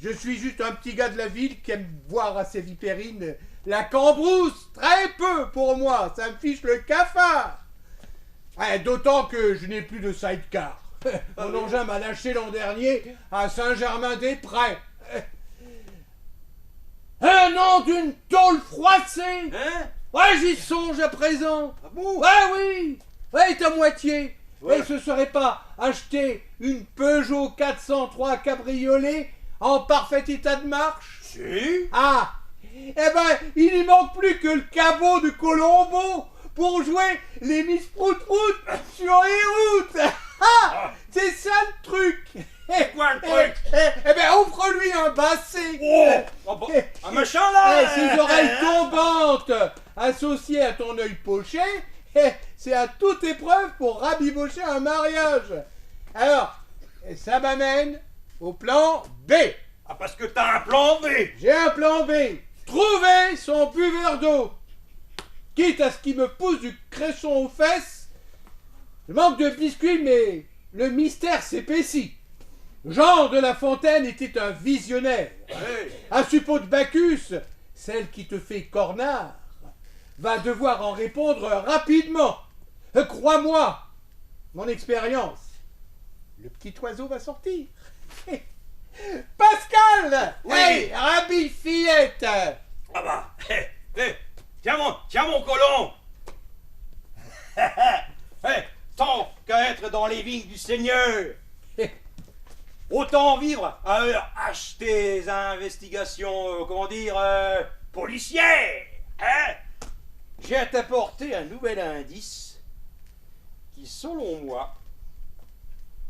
Je suis juste un petit gars de la ville qui aime voir à ses vipérines la cambrousse. Très peu pour moi, ça me fiche le cafard. Ah, d'autant que je n'ai plus de sidecar. Mon engin m'a lâché l'an dernier à Saint-Germain-des-Prés. Un nom d'une tôle froissée. Hein? Ouais, j'y songe à présent. Ah bon? Ouais, oui. Ouais, à moitié. Ouais. Et ce serait pas acheter une Peugeot 403 cabriolet en parfait état de marche? Si. Ah. Eh ben, il n'y manque plus que le cabot de Colombo pour jouer les Miss Prout-Prout sur les routes. Ah, c'est ça le truc. Quoi, le truc? Eh ben, offre-lui un basset. Oh bah, un machin là. Ces oreilles tombantes associées à ton œil poché, c'est à toute épreuve pour rabibocher un mariage. Alors, ça m'amène au plan B. Ah, parce que t'as un plan B. J'ai un plan B. Trouver son buveur d'eau. Quitte à ce qu'il me pousse du cresson aux fesses. Je manque de biscuits, mais le mystère s'épaissit. Jean de La Fontaine était un visionnaire. Hey. À suppos de Bacchus, celle qui te fait cornard va devoir en répondre rapidement. Crois-moi, mon expérience, le petit oiseau va sortir. Pascal! Oui. Hey, Rabbi Fillette! Ah bah, tiens mon colon. Tant qu'à être dans les vignes du Seigneur, autant vivre à acheter des investigations, policières. Hein? J'ai à t'apporter un nouvel indice qui, selon moi,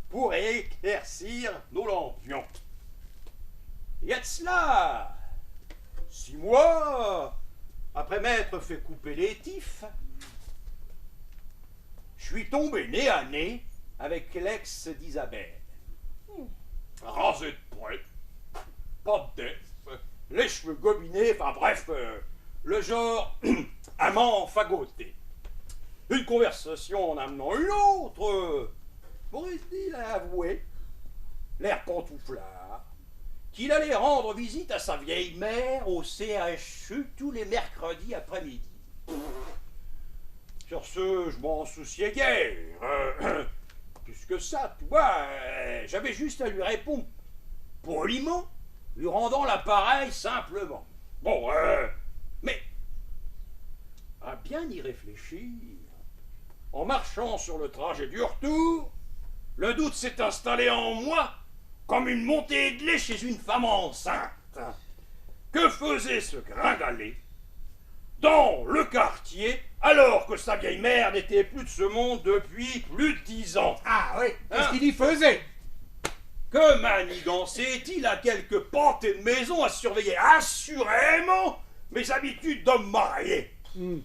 pourrait éclaircir nos lampions. Y a de cela 6 mois après m'être fait couper les tifs, je suis tombé nez à nez avec l'ex d'Isabelle. Rasé de près, pas de def, les cheveux gominés, enfin bref, le genre amant fagoté. Une conversation en amenant une autre, Boris-t-il a avoué, l'air pantouflard, qu'il allait rendre visite à sa vieille mère au CHU tous les mercredis après-midi. Sur ce, je m'en souciais guère. Plus que ça, tu vois, j'avais juste à lui répondre poliment, lui rendant l'appareil simplement. Bon, mais à bien y réfléchir, en marchant sur le trajet du retour, le doute s'est installé en moi comme une montée de lait chez une femme enceinte. Que faisait ce gringalet dans le quartier alors que sa vieille mère n'était plus de ce monde depuis plus de 10 ans? Ah oui, qu'est-ce Hein? qu'il y faisait? Que manigançait-il à quelques pâtés de maison à surveiller assurément mes habitudes d'homme marié? Je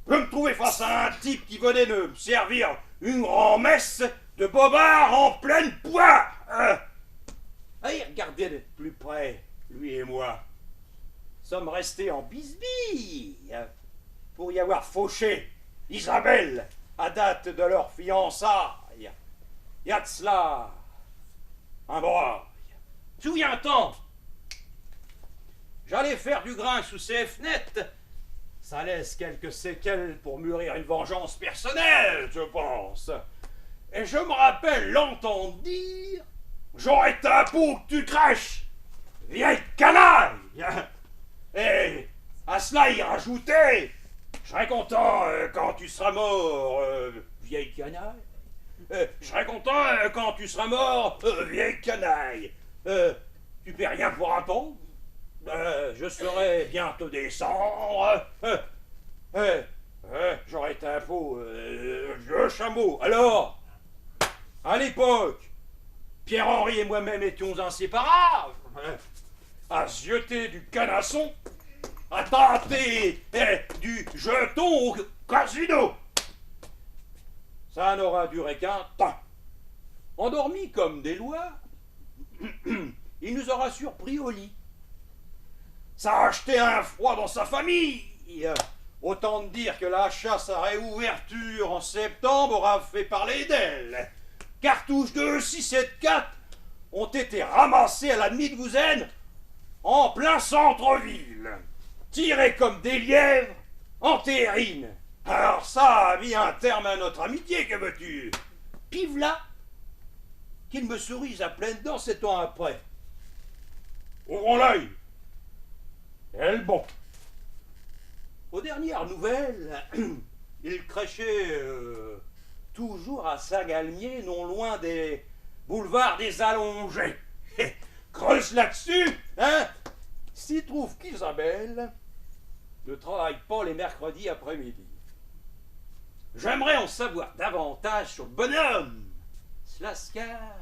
me trouvais face à un type qui venait de me servir une grand-messe de bobard en pleine poire. Allez, regardez de plus près, lui et moi. Sommes restés en bisbille pour y avoir fauché Isabelle à date de leur fiançailles. Y a de cela un braille. Souviens-t'en, j'allais faire du grain sous ces fenêtres. Ça laisse quelques séquelles pour mûrir une vengeance personnelle, je pense. Et je me rappelle l'entendre dire « J'aurais ta peau que tu crèches, vieille canaille !» Et à cela il rajoutait « Je serais content quand tu seras mort, vieille canaille. Je serais content quand tu seras mort, vieille canaille. Tu paies rien pour attendre. Je serai bientôt descendre. J'aurais ta peau, je le chameau. Alors, à l'époque, Pierre-Henri et moi-même étions inséparables. À zioter du canasson, à tenter du jeton au casino. Ça n'aura duré qu'un temps. Endormis comme des lois, il nous aura surpris au lit. Ça a acheté un froid dans sa famille. Autant dire que la chasse à réouverture en septembre aura fait parler d'elle. Cartouches de 674 ont été ramassées à la demi-douzaine en plein centre-ville. Tirées comme des lièvres en terrine. Alors ça a mis un terme à notre amitié, que veux-tu? Puis v'là qu'il me sourise à pleines dents 7 ans après. Ouvrons l'œil. Elle bon. Aux dernières nouvelles, il crachait toujours à Saint-Galmier, non loin des boulevards des Allongés. Creuse là-dessus, hein? S'y trouve qu'Isabelle ne travaille pas les mercredis après-midi. J'aimerais en savoir davantage sur le bonhomme. Slascar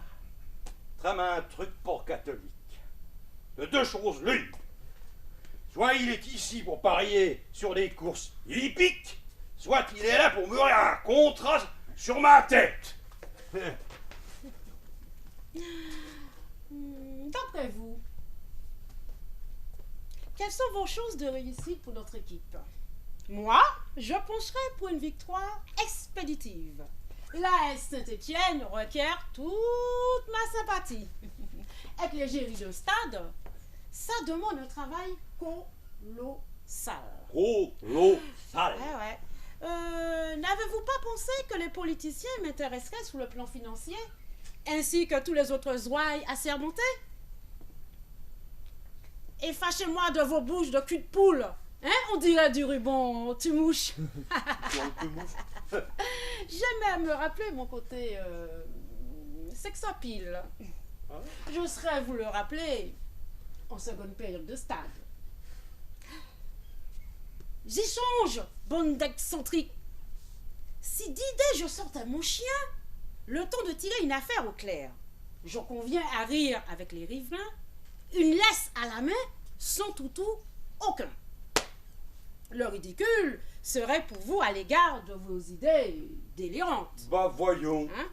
trame un truc pour catholique. De deux choses l'une. Soit il est ici pour parier sur des courses hippiques, soit il est là pour mûrir un contrat sur ma tête. D'après vous, quelles sont vos chances de réussite pour notre équipe? Moi, je pencherai pour une victoire expéditive. La Saint-Étienne requiert toute ma sympathie. Avec les géries de stade, ça demande un travail colossal. Colossal. Ouais. N'avez-vous pas pensé que les politiciens m'intéresseraient sur le plan financier, ainsi que tous les autres ouailles assermentés? Et fâchez-moi de vos bouches de cul de poule. Hein? On dirait du ruban, tu mouches. J'aime à me rappeler mon côté sexapile. Je serais vous le rappeler en seconde période de stade. J'y songe, bande d'excentriques. Si d'idées je sortais mon chien, le temps de tirer une affaire au clair. J'en conviens à rire avec les riverains, une laisse à la main, sans toutou aucun. Le ridicule serait pour vous à l'égard de vos idées délirantes. Bah voyons. Hein?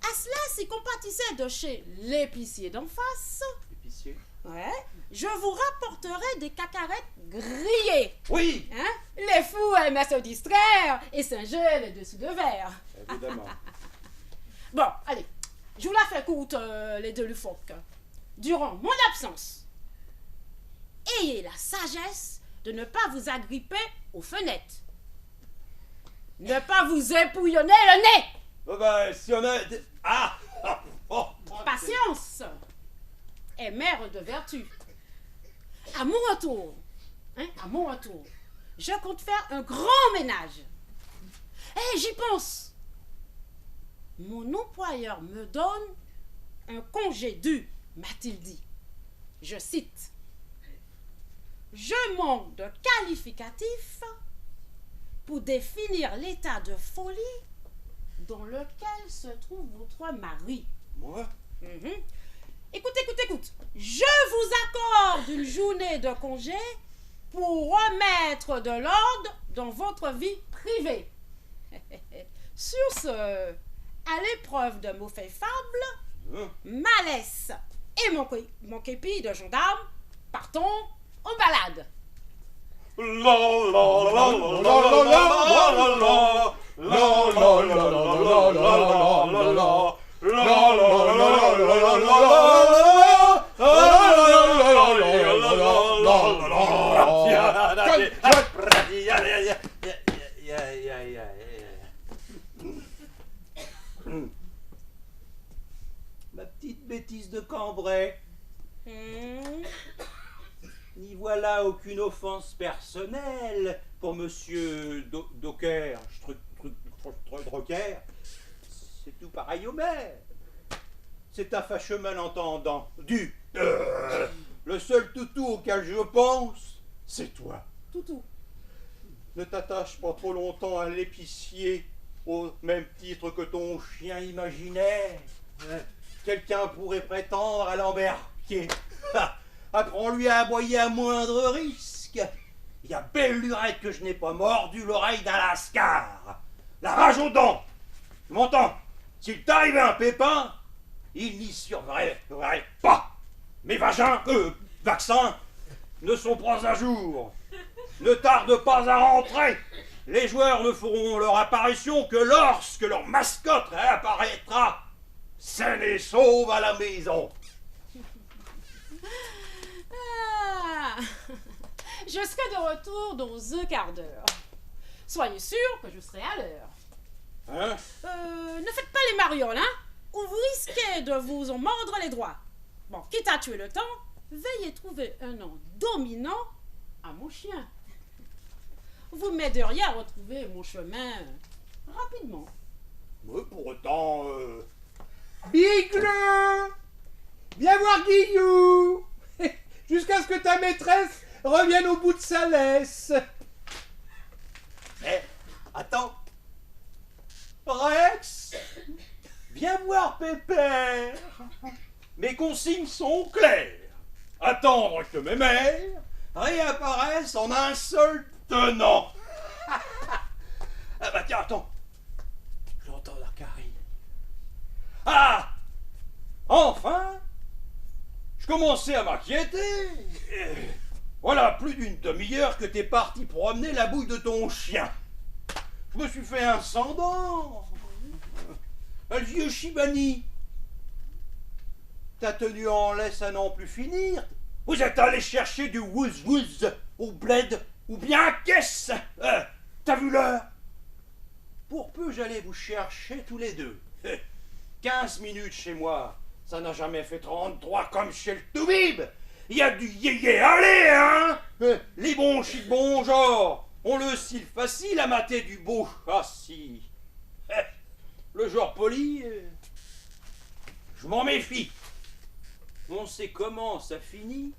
À cela, si compatissait de chez l'épicier d'en face, Épicier. ouais, je vous rapporterai des cacarettes grillées. Oui, Hein? Les fous aimaient se distraire et singer les dessous de verre. évidemment. Bon, allez, je vous la fais courte, les deux loufoques. Durant mon absence, ayez la sagesse de ne pas vous agripper aux fenêtres. Ne pas vous épouillonner le nez. Bah, si on a... Ah, Patience est mère de vertu. À mon retour, je compte faire un grand ménage. Et j'y pense. Mon employeur me donne un congé dû, m'a-t-il dit. Je cite. Je manque de qualificatifs pour définir l'état de folie dans lequel se trouve votre mari. moi? Écoute. Je vous accorde une journée de congé pour remettre de l'ordre dans votre vie privée. Sur ce, à l'épreuve de mots faits fables, malaise et mon képi de gendarme, partons en balade. Ma petite bêtise de Cambrai. N'y voilà aucune offense personnelle pour monsieur Docker, Drucker. C'est tout pareil au maire. C'est un fâcheux malentendant. Le seul toutou auquel je pense, c'est toi. Toutou. Ne t'attache pas trop longtemps à l'épicier. au même titre que ton chien imaginaire. Quelqu'un pourrait prétendre à l'embarquer. Apprends-lui à aboyer à moindre risque. Il y a belle lurette que je n'ai pas mordu l'oreille d'un lascar. La rage aux dents. Tu m'entends? S'il t'arrivait un pépin, il n'y survivrait pas. Mes vaccins ne sont pas à jour. Ne tarde pas à rentrer. Les joueurs ne feront leur apparition que lorsque leur mascotte réapparaîtra saine et sauve à la maison. Ah, je serai de retour dans un quart d'heure. Soyez sûr que je serai à l'heure. Hein? Ne faites pas les marioles, hein? Ou vous risquez de vous en mordre les doigts. Bon, quitte à tuer le temps, veuillez trouver un nom dominant à mon chien. Vous m'aideriez à retrouver mon chemin rapidement. Mais pour autant, Bigle! Viens voir Guillou! Jusqu'à ce que ta maîtresse revienne au bout de sa laisse. Eh, attends. Rex, viens voir Pépère. Mes consignes sont claires. Attendre que mes mères réapparaissent en un seul tenant. Ah bah tiens, attends. J'entends la carie. Ah! Enfin! Je commençais à m'inquiéter. Voilà plus d'une demi-heure que t'es parti promener la bouille de ton chien. Je me suis fait un sang-dents. Un vieux Shibani. T'as tenu en laisse à n'en plus finir. Vous êtes allé chercher du wouz-wouz au bled ou bien à caisse. T'as vu l'heure? Pour peu j'allais vous chercher tous les deux. 15 minutes chez moi, ça n'a jamais fait 33 comme chez le Toubib. Il y a du yé-yé, allez, hein. Les bons chics bons genres ont le style facile à mater du beau châssis. Le genre poli, je m'en méfie. On sait comment ça finit.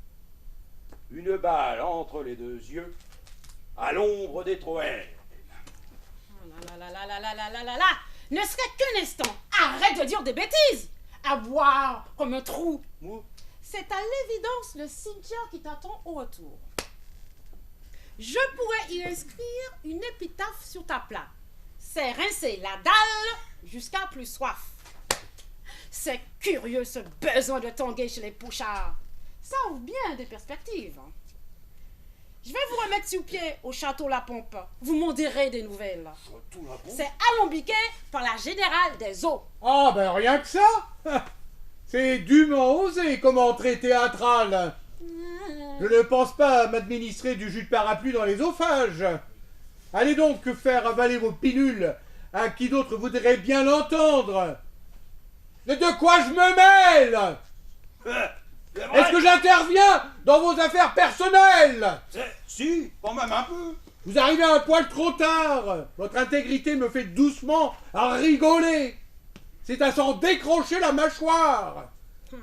Une balle entre les deux yeux, à l'ombre des troènes. Oh là là là là là là là là là. Ne serait qu'un instant. Arrête de dire des bêtises. À boire comme un trou. C'est à l'évidence le cimetière qui t'attend au retour. Je pourrais y inscrire une épitaphe sur ta plaque. C'est rincer la dalle jusqu'à plus soif. C'est curieux ce besoin de tanguer chez les pouchards. Ça ouvre bien des perspectives. Je vais vous remettre sur pied au château La Pompe. Vous m'en direz des nouvelles. C'est alambiqué par la générale des eaux. Ah ben rien que ça. C'est dûment osé comme entrée théâtrale. Je ne pense pas m'administrer du jus de parapluie dans les ophages. Allez donc faire avaler vos pilules à qui d'autre voudrait bien l'entendre. Mais de quoi je me mêle? Est-ce que j'interviens dans vos affaires personnelles? Si, quand même un peu. Vous arrivez un poil trop tard. Votre intégrité me fait doucement rigoler. C'est à s'en décrocher la mâchoire.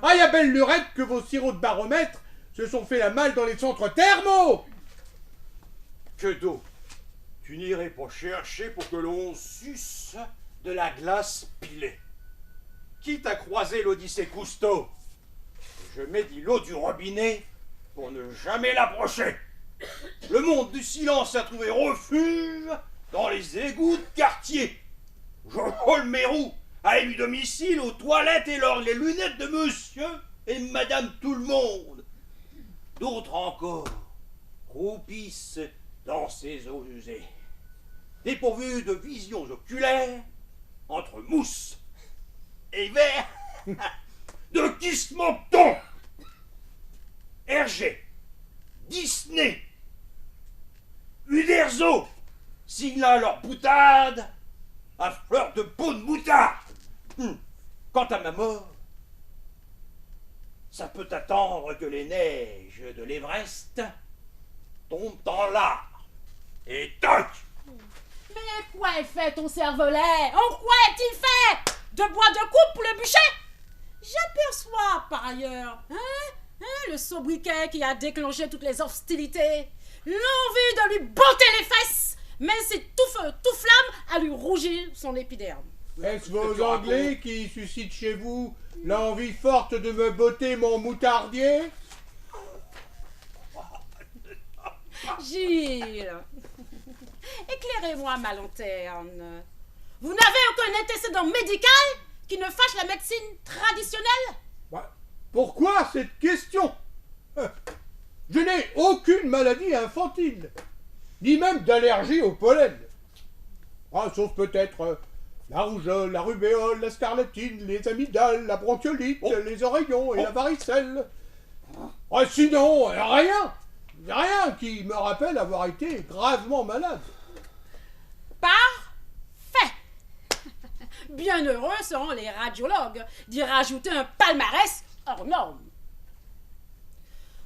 Ah, y a belle lurette que vos sirops de baromètre se sont fait la malle dans les centres thermaux. Que d'eau. Tu n'irais pas chercher pour que l'on suce de la glace pilée. Quitte à croiser l'Odyssée Cousteau, je médis l'eau du robinet pour ne jamais l'approcher. Le monde du silence a trouvé refuge dans les égouts de quartier. Je roule mes roues à élu domicile aux toilettes et les lunettes de monsieur et madame tout le monde. D'autres encore croupissent dans ces eaux usées, dépourvus de visions oculaires, entre mousse et verre. De qui se moque-t-on? Hergé, Disney, Uderzo signent là leur boutade à fleur de peau de moutarde. Quant à ma mort, ça peut attendre que les neiges de l'Everest tombent en larmes. Et toc! Mais quoi est fait ton cervelet? En quoi est-il fait? De bois de coupe pour le bûcher? J'aperçois par ailleurs, le sobriquet qui a déclenché toutes les hostilités, l'envie de lui botter les fesses, mais c'est tout feu, tout flamme à lui rougir son épiderme. Est-ce vos Anglais qui suscitent chez vous l'envie forte de me botter mon moutardier? Gilles, éclairez-moi ma lanterne. Vous n'avez aucun antécédent médical qui ne fâche la médecine traditionnelle? Ouais. Pourquoi cette question? Je n'ai aucune maladie infantile, ni même d'allergie au pollen. Ah, sauf peut-être la rougeole, la rubéole, la scarlatine, les amygdales, la bronchiolite, les oreillons et la varicelle. Ah, sinon, rien. Rien qui me rappelle avoir été gravement malade. Parfait. Bien heureux seront les radiologues d'y rajouter un palmarès hors norme.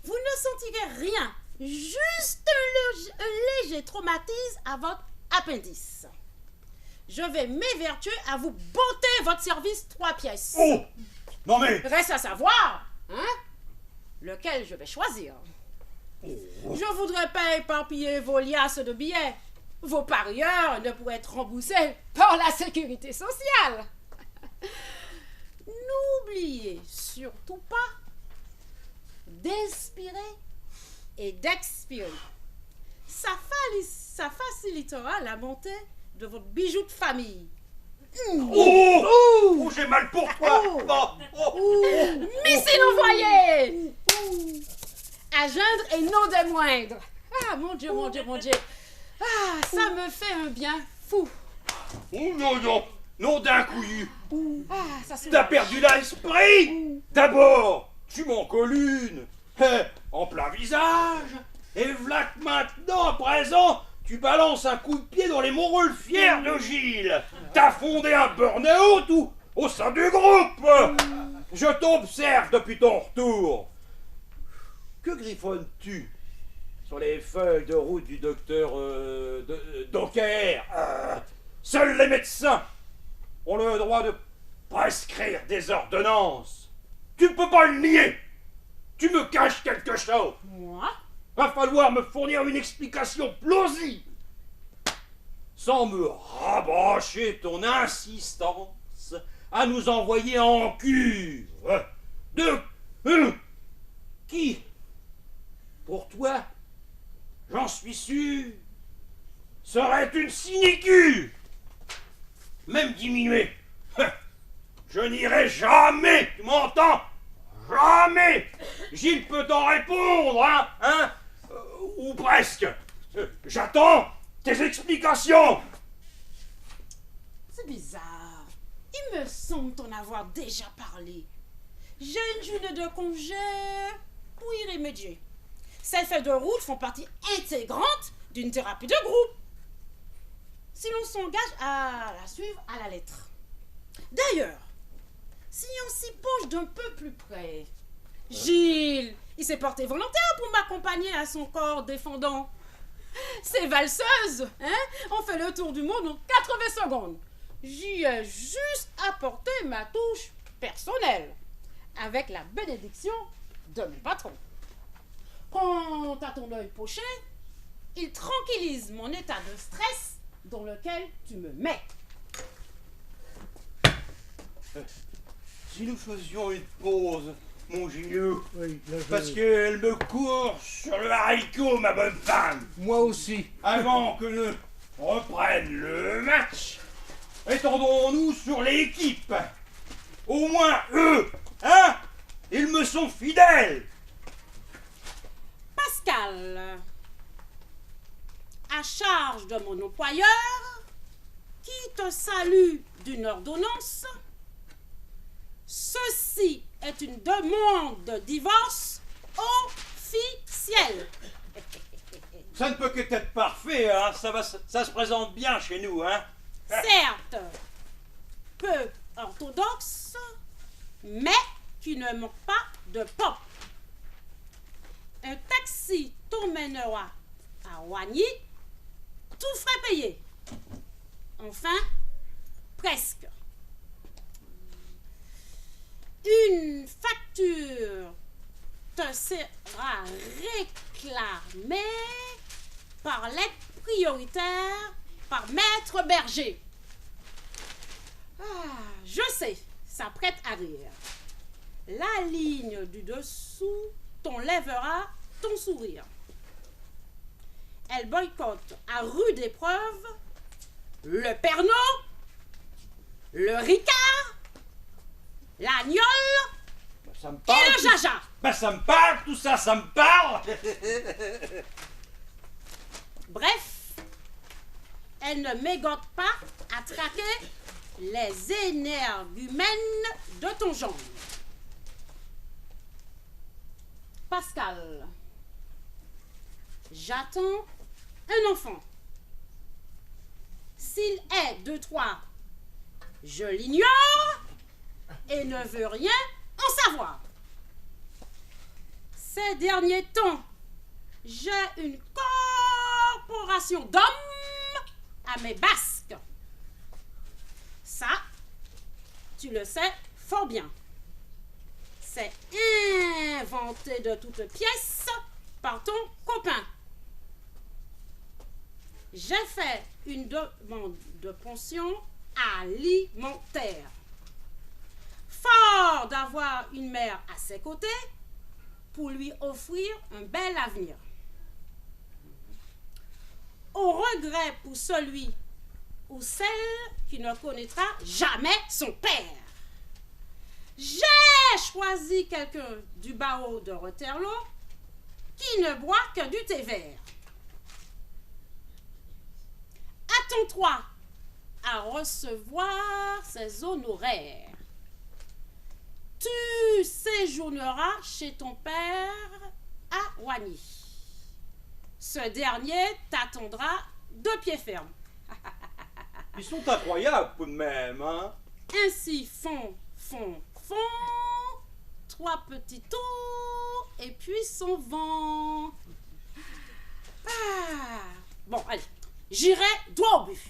Vous ne sentirez rien, juste un léger traumatisme à votre appendice. Je vais m'évertuer à vous botter votre service 3 pièces. Oh! Non mais... Reste à savoir, hein, lequel je vais choisir. Je voudrais pas éparpiller vos liasses de billets. Vos parieurs ne pourraient être remboursés par la sécurité sociale. N'oubliez surtout pas d'inspirer et d'expirer. Ça facilitera la montée de votre bijou de famille. Oh, j'ai mal pour toi. Mais si nous voyez à geindre et non des moindres. Ah, mon Dieu, mon Dieu, mon Dieu. Ah, ça me fait un bien fou. Oh non, d'un couillu. Ah, ça c'est... T'as perdu l'esprit. D'abord, tu m'en colles une, en plein visage. Et v'là que maintenant, à présent, tu balances un coup de pied dans les montgolfières de Gilles. T'as fondé un burn-out au sein du groupe. Je t'observe depuis ton retour. Que griffonnes-tu sur les feuilles de route du docteur Docker? Seuls les médecins ont le droit de prescrire des ordonnances. Tu ne peux pas le nier. Tu me caches quelque chose. Moi? Va falloir me fournir une explication plausible, sans me rabâcher ton insistance à nous envoyer en cure. Qui, pour toi, j'en suis sûr, serait une sinécure, même diminuée. Je n'irai jamais, tu m'entends? Jamais. Gilles peut t'en répondre, hein? Ou presque. J'attends tes explications. C'est bizarre. Il me semble t'en avoir déjà parlé. J'ai une journée de congé pour y remédier. Ces feuilles de route font partie intégrante d'une thérapie de groupe. Si l'on s'engage à la suivre à la lettre. D'ailleurs, si on s'y penche d'un peu plus près, Gilles, il s'est porté volontaire pour m'accompagner à son corps défendant. Ces valseuses, hein, ont fait le tour du monde en 80 secondes. J'y ai juste apporté ma touche personnelle, avec la bénédiction de mes patrons. Quant à ton œil poché, il tranquillise mon état de stress dans lequel tu me mets. Si nous faisions une pause, mon Gilou, Oui, là, parce qu'elle me court sur le haricot, ma bonne femme, moi aussi. avant que ne reprenne le match, étendons-nous sur l'équipe. Au moins eux, hein, ils me sont fidèles. Pascal, à charge de mon employeur, qui te salue d'une ordonnance, ceci est une demande de divorce officielle. Ça ne peut que être parfait, hein. Ça se présente bien chez nous, hein. Certes, peu orthodoxe, mais qui ne manque pas de pompe. Un taxi t'emmènera à Wagny, tout frais payé. Enfin, presque. Une facture te sera réclamée par lettre prioritaire par Maître Berger. Ah, je sais, ça prête à rire. La ligne du dessous t'enlèvera ton sourire. Elle boycotte à rude épreuve le Pernod, le Ricard, la Gnole Ça me et parle. le Jaja. Ben ça me parle, tout ça, ça me parle. Bref, elle ne mégote pas à traquer les énergumènes de ton genre. Pascal, j'attends un enfant. S'il est de toi, je l'ignore et ne veux rien en savoir. Ces derniers temps, j'ai une corporation d'hommes à mes basques. Ça, tu le sais fort bien. C'est inventé de toutes pièces par ton copain. J'ai fait une demande de pension alimentaire. Fort d'avoir une mère à ses côtés pour lui offrir un bel avenir. Au regret pour celui ou celle qui ne connaîtra jamais son père. J'ai choisi quelqu'un du barreau de Waterloo qui ne boit que du thé vert. Attends-toi à recevoir ses honoraires. Tu séjourneras chez ton père à Wany. Ce dernier t'attendra de pied ferme. Ils sont incroyables tout de même, hein. Ainsi font, 3 petits tours et puis s'en vont. Ah. Bon, allez, j'irai droit au but.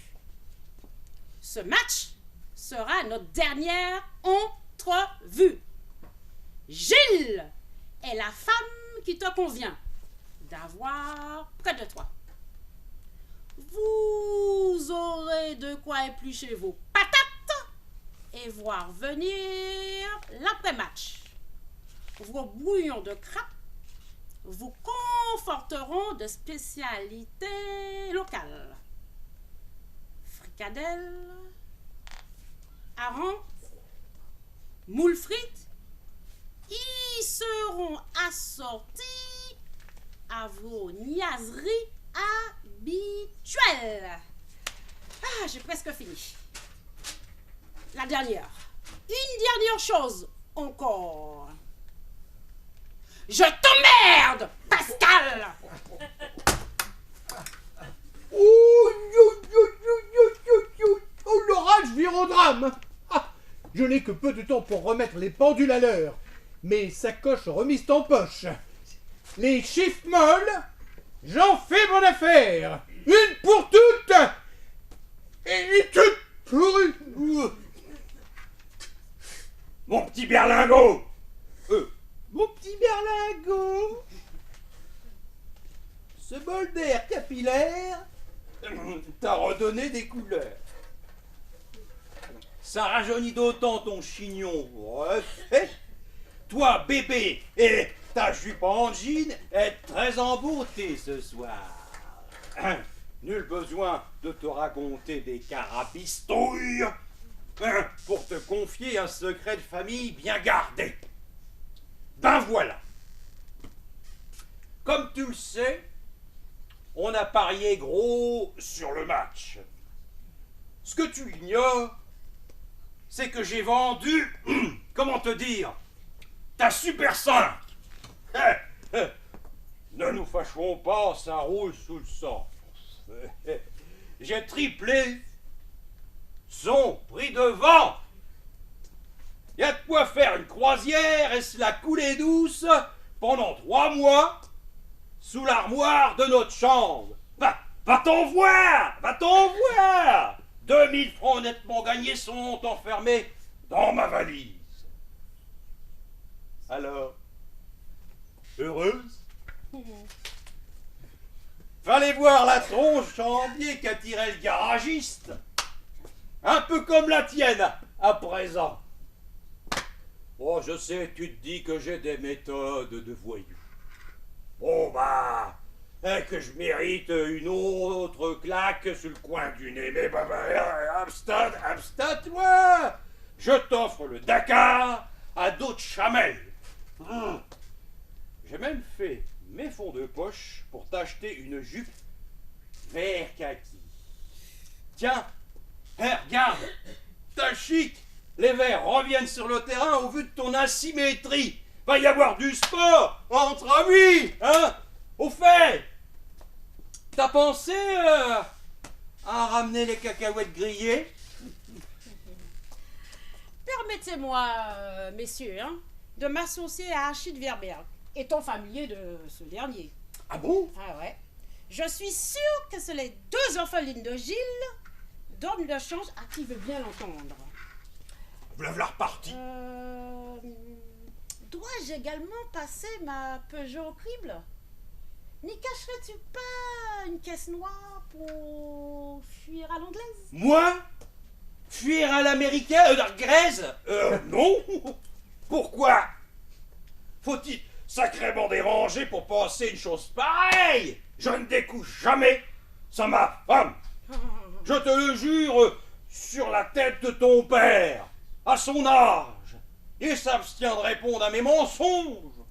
Ce match sera notre dernière entrevue. Gilles est la femme qui te convient d'avoir près de toi. Vous aurez de quoi éplucher vos patates et voir venir l'après-match. Vos bouillons de crabe vous conforteront de spécialités locales. Fricadelles, harengs, moules frites y seront assortis à vos niaiseries habituelles. Ah, j'ai presque fini. La dernière. Une dernière chose encore. Je t'emmerde, Pascal! Oh, l'orage vire au drame. Ah, je n'ai que peu de temps pour remettre les pendules à l'heure. Mes sacoches remises en poche. Les chiffres molles, j'en fais mon affaire. Une pour toutes et toutes pour une. Mon petit berlingot. Mon petit berlingot, ce bol d'air capillaire T'as redonné des couleurs. Ça rajeunit d'autant ton chignon. Ouais. Toi, bébé, et ta jupe en jean est très en beauté ce soir. Nul besoin de te raconter des carabistouilles pour te confier un secret de famille bien gardé. Ben voilà. Comme tu le sais, on a parié gros sur le match. Ce que tu ignores, c'est que j'ai vendu, comment te dire, ta Super 5. Ne nous fâchons pas, ça roule sous le sang. J'ai triplé son prix de vente. Il y a de quoi faire une croisière et se la couler douce pendant 3 mois sous l'armoire de notre chambre. Va-t'en voir, va-t'en voir. 2000 francs nettement gagnés sont enfermés dans ma valise. Alors, heureuse? Fallait voir la tronche en biais qu'attirait le garagiste. Un peu comme la tienne, à présent. Oh, je sais, tu te dis que j'ai des méthodes de voyou. Oh, bah, que je mérite une autre claque sur le coin du nez. Mais abstate-toi. Je t'offre le Dakar à dos de chamelle. J'ai même fait mes fonds de poche pour t'acheter une jupe vert kaki. Tiens, regarde, t'as chic. Les verts reviennent sur le terrain au vu de ton asymétrie. Va y avoir du sport entre amis, hein? Au fait, t'as pensé à ramener les cacahuètes grillées? Permettez-moi, messieurs, hein, de m'associer à Achille Verberg, étant familier de ce dernier. Ah bon? Ah ouais. Je suis sûre que c'est les deux orphelines de Gilles donnent le change à qui veut bien l'entendre. Voilà reparti. Dois-je également passer ma Peugeot au crible? N'y cacherais-tu pas une caisse noire pour fuir à l'anglaise? Moi? Fuir à l'américaine, Grèce? Non. Pourquoi? Faut-il sacrément déranger pour penser une chose pareille? Je ne découche jamais sans ma femme. Je te le jure sur la tête de ton père. À son âge, il s'abstient de répondre à mes mensonges.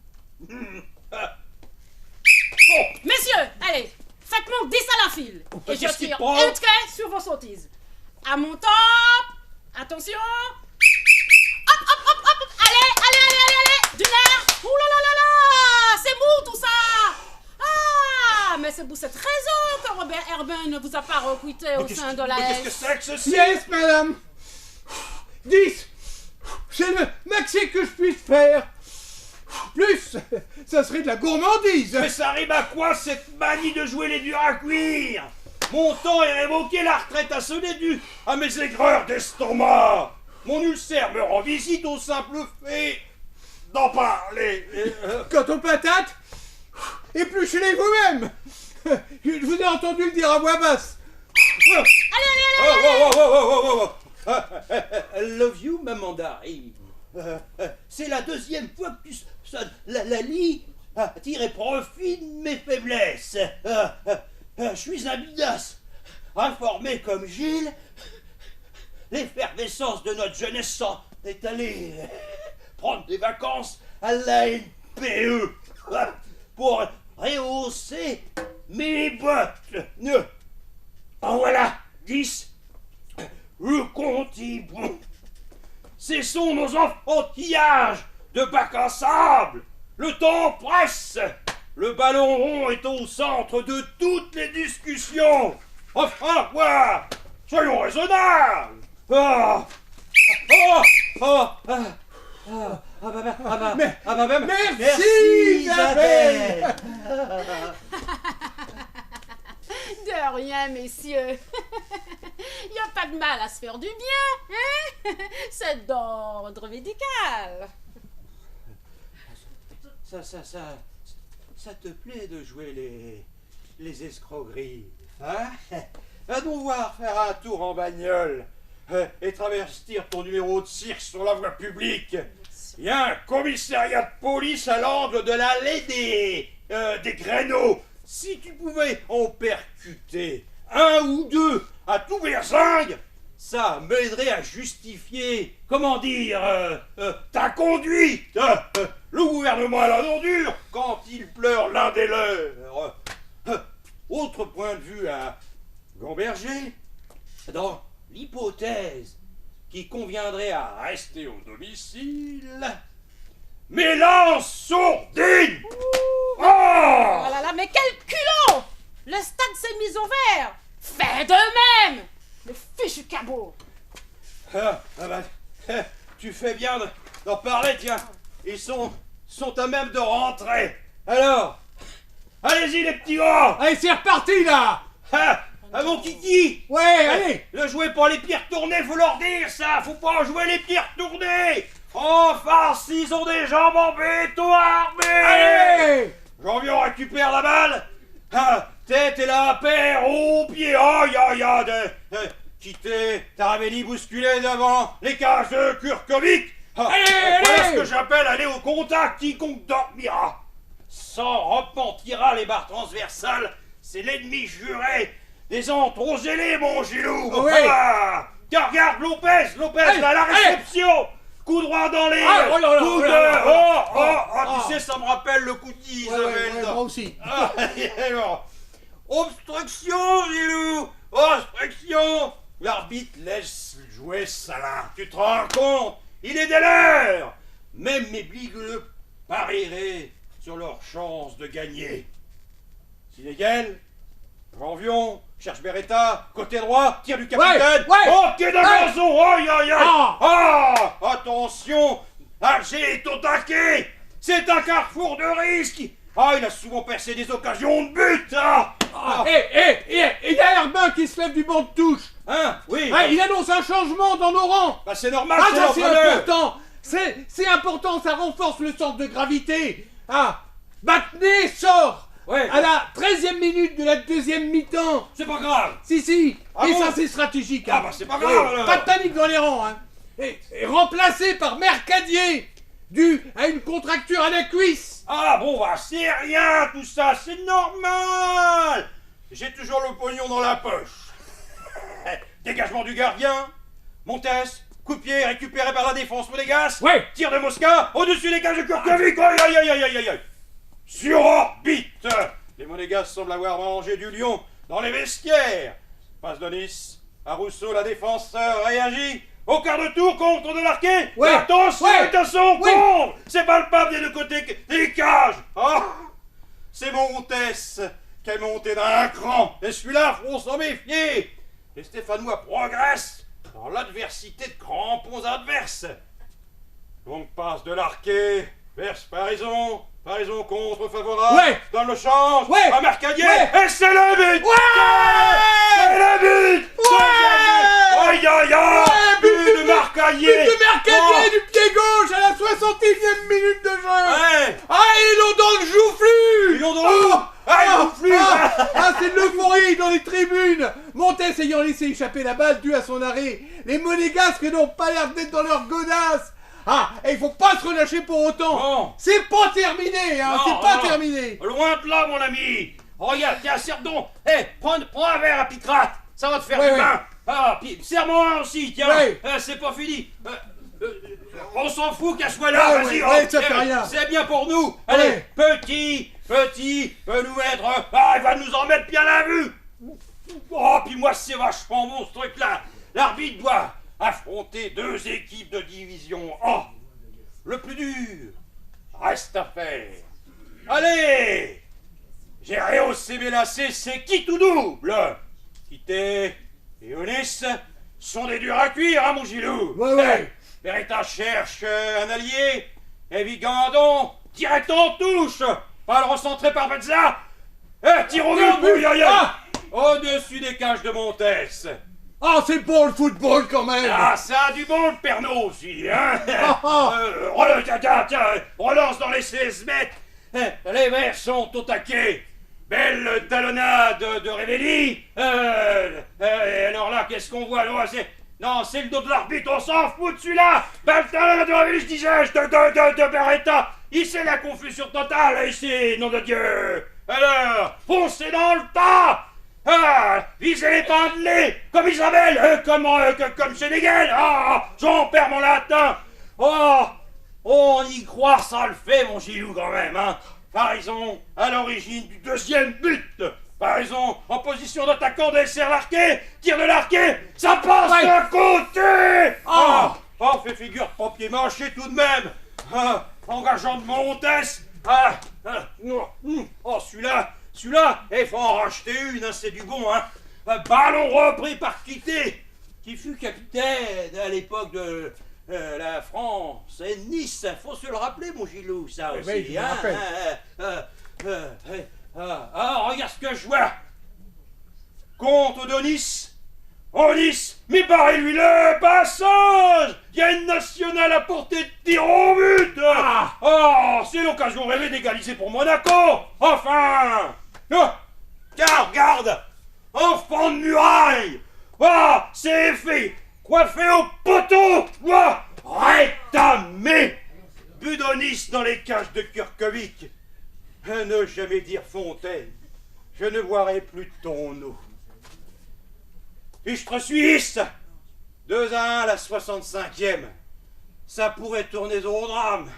Messieurs, allez, faites-moi 10 à la file. Et je qu'est-ce qui te tire prend? un trait sur vos sottises. À mon top, attention. Hop, hop, hop, hop, allez, du nerf. Ouh là là là là, c'est mou tout ça. Ah, mais c'est pour cette raison que Robert Herbin ne vous a pas recruté au sein de la Qu'est-ce que S. c'est que ceci? Yes, madame. 10. C'est le maxi que je puisse faire. Plus, ça serait de la gourmandise. Mais ça rime à quoi cette manie de jouer les durs à cuire? Mon temps est révoqué, la retraite a sonné dû à mes aigreurs d'estomac. Mon ulcère me rend visite au simple fait d'en parler. Quant aux patates, épluchez-les vous-même. Je vous ai entendu le dire à voix basse. Love you, ma mandarine. C'est la deuxième fois que tu sonnes la lie à tirer profit de mes faiblesses. Je suis un bidasse, informé comme Gilles. L'effervescence de notre jeunesse s'en est allée prendre des vacances à la NPE pour rehausser mes bottes. En voilà 10. Le compte est bon. Cessons nos enfantillages de bac à sable. Le temps presse. Le ballon rond est au centre de toutes les discussions. Enfin, quoi? Soyons raisonnables. Merci, Isabelle. De rien, messieurs. Il n'y a pas de mal à se faire du bien, hein? C'est d'ordre médical. Ça te plaît de jouer les escroqueries, hein? Va donc voir faire un tour en bagnole et travestir ton numéro de cirque sur la voie publique. Il y a un commissariat de police à l'angle de l'allée des Créneaux. Si tu pouvais en percuter un ou deux à tout berzingue, ça m'aiderait à justifier, comment dire, ta conduite. Le gouvernement à la dure quand il pleure l'un des leurs. Autre point de vue à Gamberger, dans l'hypothèse qui conviendrait à rester au domicile, mélange sourdine. Oh là là, mais quel culot! Le stade s'est mis au vert! Fais de même! Le fichu cabot! Tu fais bien d'en parler, tiens. Ils sont à même de rentrer. Alors, allez-y les petits gars. Allez, c'est reparti là. Mon kiki. Ouais, allez. Le jouer pour les pieds retournés, faut leur dire ça. Faut pas jouer les pieds retournés. Enfin, s'ils ont des jambes en béton armées. Allez. J'en viens, on récupère la balle. tête et la paire au pied. Aïe, aïe, aïe, quitter Taravelli bousculé devant les cages de Kurkovic. Voilà ce que j'appelle aller au contact. Quiconque dormira s'en repentira. Les barres transversales, c'est l'ennemi juré des ans trop zélés, mon Gilou. Car regarde Lopez, là, la réception. Coup droit dans les... coup de... tu sais, ça me rappelle le coup de 10, moi aussi. Alors, obstruction, Gilou. Obstruction. L'arbitre laisse jouer Salin. Tu te rends compte? Il est de l'heure. Même mes bligueux parieraient sur leur chance de gagner. Sénégal, Janvion, cherche Beretta, côté droit, tir du capitaine. Ok, de gazon. Aïe, aïe, aïe. Attention, Alger est au taquet. C'est un carrefour de risque. Il a souvent percé des occasions de but. Et il y a Herbin qui se lève du banc de touche. Oui. Il annonce un changement dans nos rangs. C'est normal, c'est important. C'est important, ça renforce le centre de gravité. Battenet sort à la 13e minute de la deuxième mi-temps. C'est pas grave. Si. Ah et bon? ça, c'est stratégique. C'est pas grave. Alors. Pas de panique dans les rangs. Et remplacé par Mercadier, dû à une contracture à la cuisse. C'est rien tout ça, c'est normal. J'ai toujours le pognon dans la poche. Dégagement du gardien. Montes, coup de pied récupéré par la défense monégasque. Tir de Mosca au-dessus des cages de Kurkovic. Aïe. Sur orbite. Les monégasques semblent avoir mangé du lion dans les vestiaires. Passe de Nice à Rousseau, la défense réagit. Au quart de tour, contre de l'arqué. Attention, contre. C'est palpable des deux côtés des cages. C'est Montes qui est monté d'un cran. Et celui-là, faut s'en méfier. Les Stéphanois progressent dans l'adversité de crampons adverses. Donc passe de l'arqué vers Parison. Parison contre favorable. Donne le change à Mercadier. Et c'est le but. C'est le but. Aïe. But de Mercadier. Du pied gauche à la 61e minute de jeu. Ils l'ont dans le joufflu. Ils l'ont dans le joufflu. C'est de l'euphorie dans les tribunes. Montes ayant laissé échapper la balle due à son arrêt. Les monégasques n'ont pas l'air d'être dans leur godasse. Et il faut pas se relâcher pour autant. C'est pas terminé, terminé. Loin de là, mon ami. Regarde, tiens, serre donc. Prends un verre à Picrate. Ça va te faire du bien. Puis serre-moi un aussi, tiens. C'est pas fini. On s'en fout qu'elle soit là. Vas-y, ça fait rien. C'est bien pour nous. Allez, petit, peut nous mettre. Il va nous en mettre bien la vue. Puis moi, c'est vachement bon ce truc-là. L'arbitre doit affronter deux équipes de division A. Le plus dur reste à faire. Allez, j'ai rehaussé mes lacets, c'est qui tout double. Quitté et Onis sont des durs à cuire, mon Gilou. Beretta cherche un allié. Et Vigandon, direct en touche. Pas le recentrer par Bezza. Tire au but. Au-dessus des cages de Montes. C'est bon le football quand même. Ça a du bon le Pernod aussi, hein. Relance dans les 16 mètres. Les Verts sont au taquet. Belle talonnade de Révelli. Alors là, qu'est-ce qu'on voit là? C'est le dos de l'arbitre, on s'en fout de celui-là. Belle talonnade de Révelli, je disais, de Beretta. Ici la confusion totale, ici, nom de Dieu. Alors, foncez dans le tas. Visez les pendelés, comme Isabelle, comme Sénégal. J'en perds mon latin. On y croit, ça le fait, mon Gilou, quand même, hein. Parison à l'origine du deuxième but. Parison en position d'attaquant, dessert l'arqué, tire de l'arqué, ça passe d'un côté. Fait figure de papier mâché tout de même. Engageant de Montes. Celui-là, il faut en racheter une, c'est du bon, hein. Ballon repris par Quitté, qui fut capitaine à l'époque de la France et Nice. Faut se le rappeler, mon Gilou, ça aussi. Je me rappelle. Regarde ce que je vois. Compte de Nice. Nice, mais barrez-lui le passage. Il y a une nationale à portée de tir au but. C'est l'occasion rêvée d'égaliser pour Monaco. Enfin. Car regarde, enfant de muraille, ah, c'est fait, coiffé au poteau, ah, rétamé, budoniste dans les cages de Kurkovic. Ne jamais dire Fontaine, je ne boirai plus de ton eau. Fichtre suisse, 2-1 la 65e. Ça pourrait tourner au drame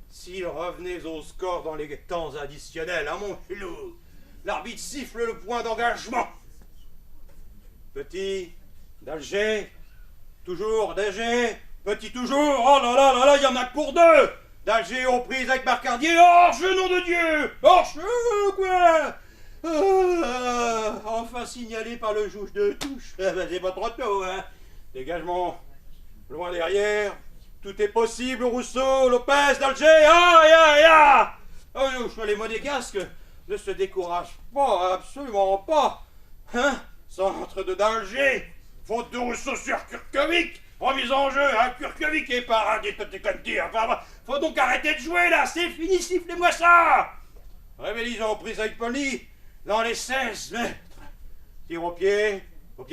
s'il revenait au score dans les temps additionnels, hein, mon filou. L'arbitre siffle le point d'engagement. Petit, d'Alger, toujours d'Alger, petit toujours, oh là là là là, il y en a que pour deux. D'Alger aux prises avec Marcardier, hors-jeu, nom de Dieu, hors-jeu, quoi. Enfin signalé par le juge de touche. C'est pas trop tôt, hein. Dégagement, loin derrière. Tout est possible, Rousseau, Lopez, d'Alger, les monégasques ne se découragent pas, absolument pas. Hein? Centre de d'Alger, faute de Rousseau sur Kurkovic, remise en jeu, hein, Kurkovic est paradis, enfin, faut donc arrêter de jouer là, c'est fini, sifflez-moi ça. Révélisons prise avec Poli, dans les 16 mètres. Tir au pied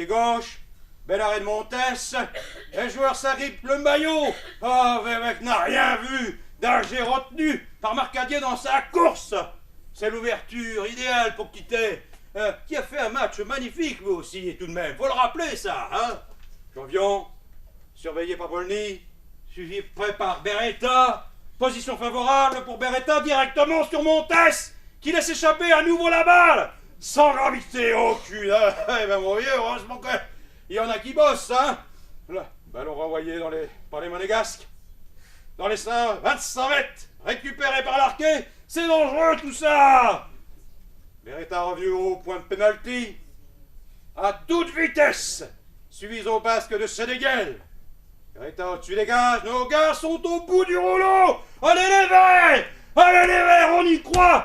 gauche. Bel arrêt de Montes, un joueur s'agrippe le maillot. Oh, Vevec n'a rien vu d'Alger retenu par Marcadier dans sa course. C'est l'ouverture idéale pour quitter, qui a fait un match magnifique lui aussi, tout de même. Faut le rappeler ça, hein. Janvion, surveillé par Volny, suivi près par Beretta. Position favorable pour Beretta directement sur Montes, qui laisse échapper à nouveau la balle. Sans gravité aucune. Eh ben mon vieux, heureusement que... il y en a qui bossent, hein. Là, ballon renvoyé par les monégasques. Dans les 25 mètres, récupéré par l'arqué. C'est dangereux tout ça. Beretta revenu au point de pénalty. À toute vitesse. Suivis au basque de Sénégal. Beretta au-dessus des gaz. Nos gars sont au bout du rouleau. Allez les verts. Allez les verts,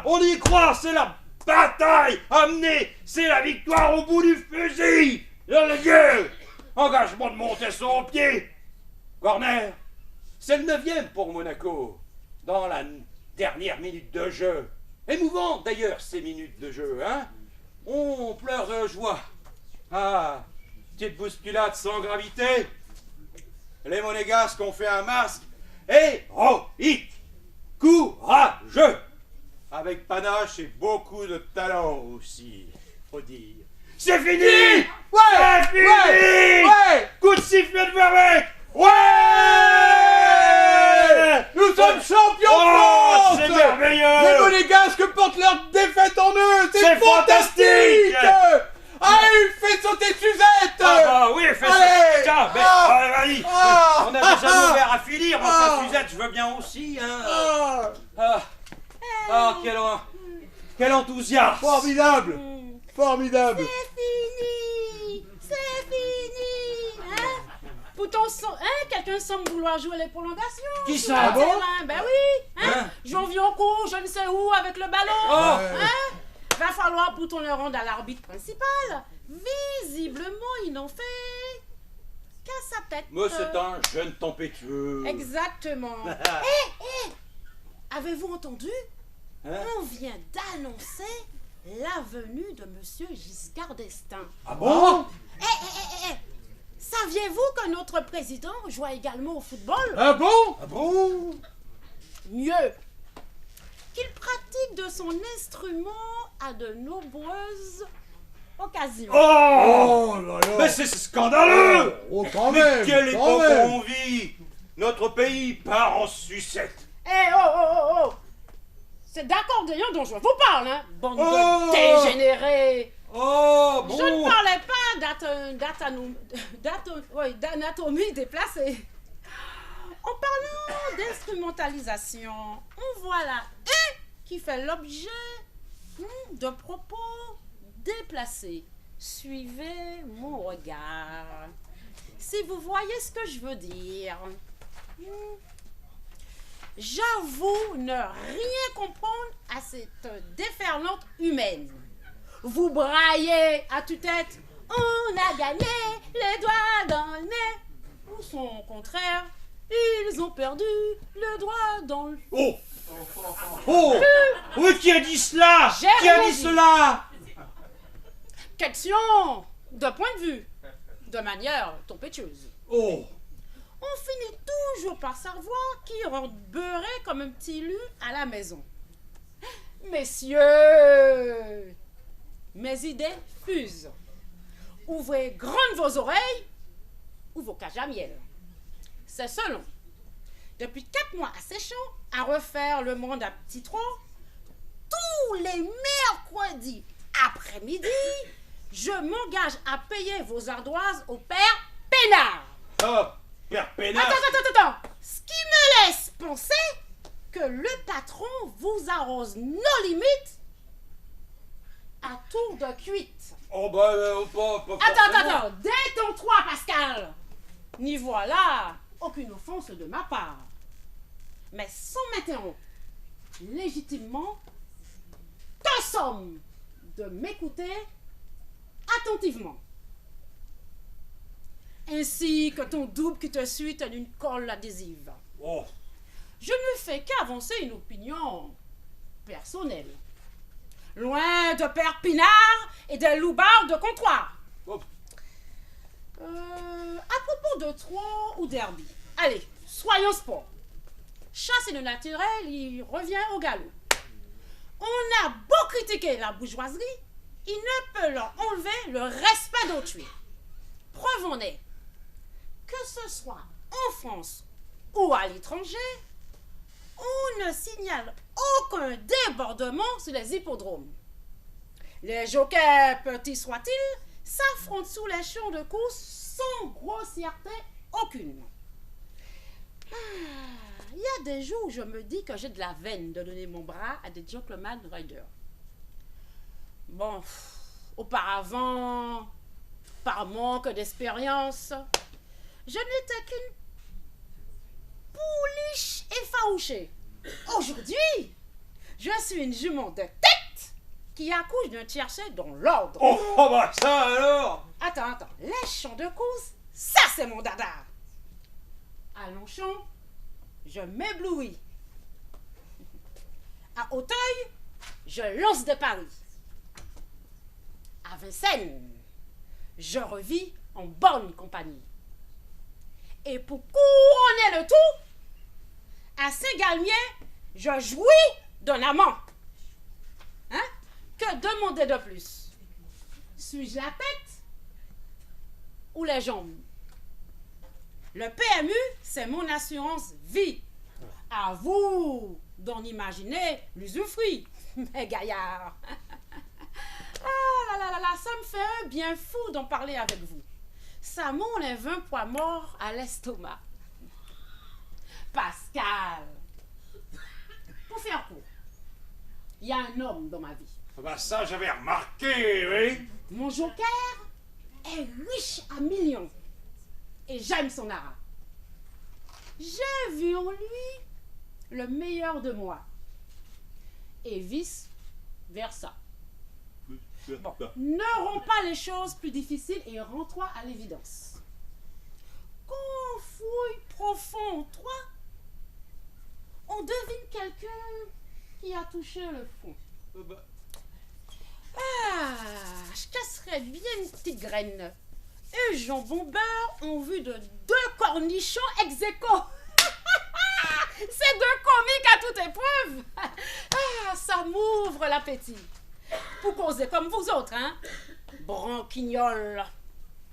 on y croit. C'est la bataille amenée. C'est la victoire au bout du fusil. Le Dieu! Engagement de Montesson au pied. Corner. C'est le 9e pour Monaco. Dans la dernière minute de jeu. Émouvant d'ailleurs ces minutes de jeu, hein? On pleure de joie. Ah, petite bousculade sans gravité. Les Monégasques ont fait un masque héroïque. Courageux. Avec panache et beaucoup de talent aussi, faut dire. C'est fini! Ouais! C'est fini! Ouais! Coup de sifflet de Verbeek! Ouais! Nous sommes champions de France! C'est merveilleux! Les Monégasques portent leur défaite en eux! C'est fantastique! Allez, faites sauter Suzette! Ah oui, fais ça! Allez! Tiens, allez! On a des anneaux verts à finir, enfin Suzette, je veux bien aussi, hein! Quel enthousiasme! Formidable! Formidable! C'est fini, hein? Pourtant, quelqu'un semble vouloir jouer les prolongations. Qui sur ça? le Ah bon? terrain. Ben oui, hein? Janvion court, je ne sais où, avec le ballon. Hein? Va falloir pourtant le rendre à l'arbitre principal. Visiblement, il n'en fait qu'à sa tête. Mais c'est un jeune tempétueux. Exactement. Avez-vous entendu? Hein? On vient d'annoncer la venue de Monsieur Giscard d'Estaing. Ah bon? Saviez-vous que notre président joue également au football? Ah bon? Ah bon? Mieux, qu'il pratique de son instrument à de nombreuses occasions. Oh! Oh là là! Mais c'est scandaleux! Oh, quand Mais même! quelle quand époque même. on vit! Notre pays part en sucette! Oh! C'est d'accordéon dont je vous parle, hein, bande Oh! de dégénérés. Oh, bon! Je ne parlais pas d'anatomie déplacée. En parlant d'instrumentalisation, on voit là un qui fait l'objet de propos déplacés. Suivez mon regard. Si vous voyez ce que je veux dire. J'avoue ne rien comprendre à cette déferlante humaine. Vous braillez à tue-tête. On a gagné les doigts dans le nez. Ou son contraire, ils ont perdu le doigt dans le... Oh! Oui, qui a dit cela? J'ai Qui a rien dit dit. cela? question de point de vue, de manière tempétueuse. Oh, On finit toujours par savoir qui rentre beurré comme un petit lut à la maison. Messieurs, mes idées fusent. Ouvrez grandes vos oreilles ou vos cages à miel. C'est selon. Depuis 4 mois asséchants à refaire le monde à petit trot, tous les mercredis après-midi, je m'engage à payer vos ardoises au père Pénard. ah, Père Pénard. Attends. Ce qui me laisse penser que le patron vous arrose nos limites à tour de cuite. Oh, bah, pas forcément. Attends. Détends-toi, Pascal. N'y voilà aucune offense de ma part. Mais sans m'interrompre, légitimement, te somme de m'écouter attentivement. Ainsi que ton double qui te suit en une colle adhésive. Oh, Je ne fais qu'avancer une opinion personnelle. Loin de Père Pinard et des loupards de comptoir. oh. À propos de Troyes ou Derby, allez, soyons sport. Chasser le naturel, il revient au galop. On a beau critiquer la bourgeoisie, il ne peut leur enlever le respect d'autrui. Preuve en est, que ce soit en France ou à l'étranger, on ne signale aucun débordement sur les hippodromes. Les jockeys, petits soient-ils, s'affrontent sous les champs de course sans grossièreté aucune. Il y a des jours où je me dis que j'ai de la veine de donner mon bras à des gentleman riders. Bon, auparavant, par manque d'expérience, je n'étais qu'une pouliche effarouchée. Aujourd'hui, je suis une jument de tête qui accouche d'un tiercé dans l'ordre. Oh, bah, ça alors. Attends. Les champs de course, ça c'est mon dada. À Longchamp, je m'éblouis. À Auteuil, je lance des paris. À Vincennes, je revis en bonne compagnie. Et pour couronner le tout, à Saint-Galmier, je jouis d'un amant. Hein? Que demander de plus? Suis-je la tête ou les jambes? Le PMU, c'est mon assurance vie. À vous d'en imaginer l'usufruit, mes gaillards. Ah là, ça me fait un bien fou d'en parler avec vous. Ça m'enlève un poids mort à l'estomac. Pascal, pour faire court, il y a un homme dans ma vie. Ah, bah, ça, j'avais remarqué, oui. Mon joker est riche à millions et j'aime son art. J'ai vu en lui le meilleur de moi et vice versa. Bon, ne rends pas les choses plus difficiles et rends-toi à l'évidence. Qu'on fouille profond en toi, on devine quelqu'un qui a touché le fond. Ah, je casserais bien une petite graine. Un jambon beurre en vue de 2 cornichons ex aequo. C'est 2 comiques à toute épreuve. Ah, ça m'ouvre l'appétit. Pour causer comme vous autres, hein? Branquignol.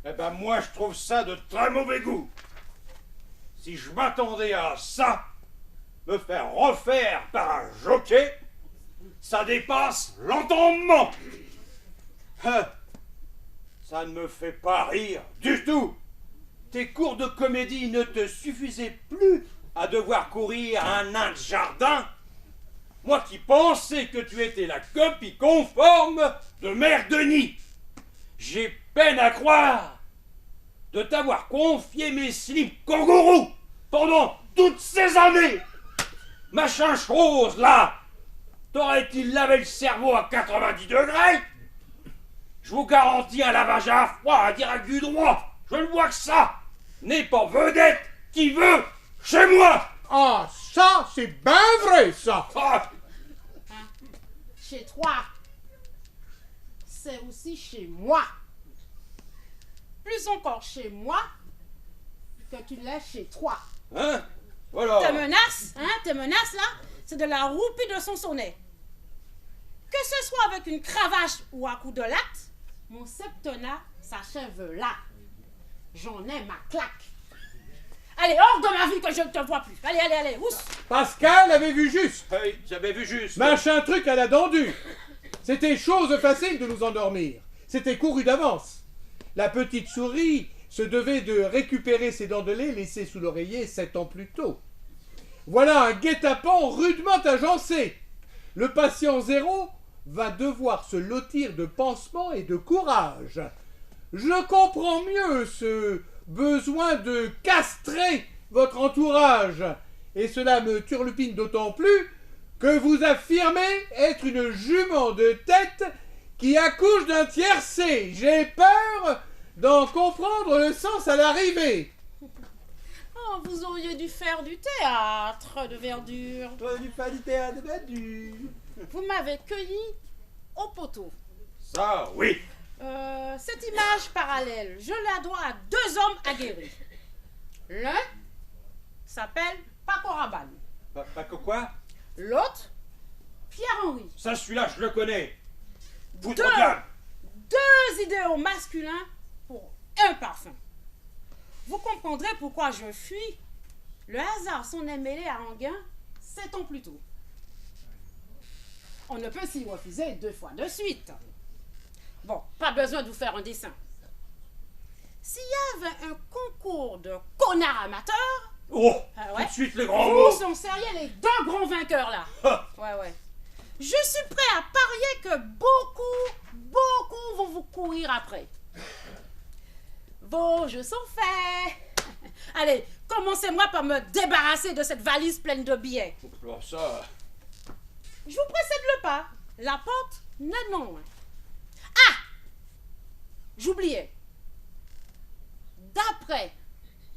Eh ben, moi, je trouve ça de très mauvais goût. Si je m'attendais à ça, me faire refaire par un jockey, ça dépasse l'entendement. Ça ne me fait pas rire du tout. Tes cours de comédie ne te suffisaient plus à devoir courir un nain de jardin. Moi qui pensais que tu étais la copie conforme de Mère Denis. J'ai peine à croire de t'avoir confié mes slips kangourous pendant toutes ces années. Machin chose là, t'aurais-il lavé le cerveau à 90 degrés? Je vous garantis un lavage à froid, un direct du droit. Je ne vois que ça. N'est pas vedette qui veut chez moi. Ah, ça, c'est bien vrai, ça. Ah, Chez toi, c'est aussi chez moi. Plus encore chez moi que tu l'es chez toi. Hein? Voilà. Tes menaces là, c'est de la roupie de son sonnet. Que ce soit avec une cravache ou à coup de latte, mon septennat s'achève là. J'en ai ma claque. Allez, hors de ma vue que je ne te vois plus. Allez, ousse. Pascal avait vu juste. Hey, j'avais vu juste. Machin truc à la dent dure. C'était chose facile de nous endormir. C'était couru d'avance. La petite souris se devait de récupérer ses dents de lait laissées sous l'oreiller 7 ans plus tôt. Voilà un guet-apens rudement agencé. Le patient zéro va devoir se lotir de pansements et de courage. Je comprends mieux ce besoin de castrer votre entourage. Et cela me turlupine d'autant plus que vous affirmez être une jument de tête qui accouche d'un tiercé. J'ai peur d'en comprendre le sens à l'arrivée. Oh, vous auriez dû faire du théâtre de verdure. Du pas du théâtre de verdure. Vous m'avez cueilli au poteau. Ça, oui. Cette image parallèle, je la dois à 2 hommes aguerris. L'un s'appelle Paco Rabanne. Pas que quoi? L'autre, Pierre-Henri. Ça, celui-là, je le connais. Vous Deux. regarde. 2 idéaux masculins pour un parfum. Vous comprendrez pourquoi je fuis. Le hasard s'en est mêlé à Anguin 7 ans plus tôt. On ne peut s'y refuser 2 fois de suite. Bon, pas besoin de vous faire un dessin. S'il y avait un concours de connards amateurs, Oh, Ah tout ouais? de suite les grands mots. vous en seriez les 2 grands vainqueurs là. Ah. Ouais. Je suis prêt à parier que beaucoup vont vous courir après. Vos jeux sont faits. Allez, commencez-moi par me débarrasser de cette valise pleine de billets. Oh, ça. Je vous précède le pas. La porte n'est non loin. Ah! J'oubliais. D'après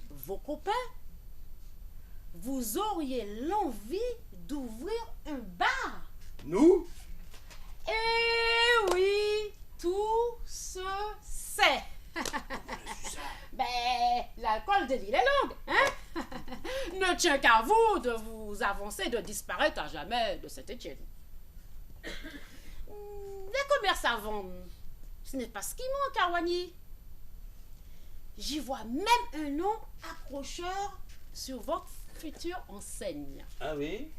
vos copains, vous auriez l'envie d'ouvrir un bar. Nous? Eh oui, tout se sait. Ben, l'alcool délie les langues, hein? Ne tient qu'à vous de vous avancer, de disparaître à jamais de Saint-Étienne. Les commerces à vendre, ce n'est pas ce qui manque à Wagny. J'y vois même un nom accrocheur sur votre future enseigne. Ah oui?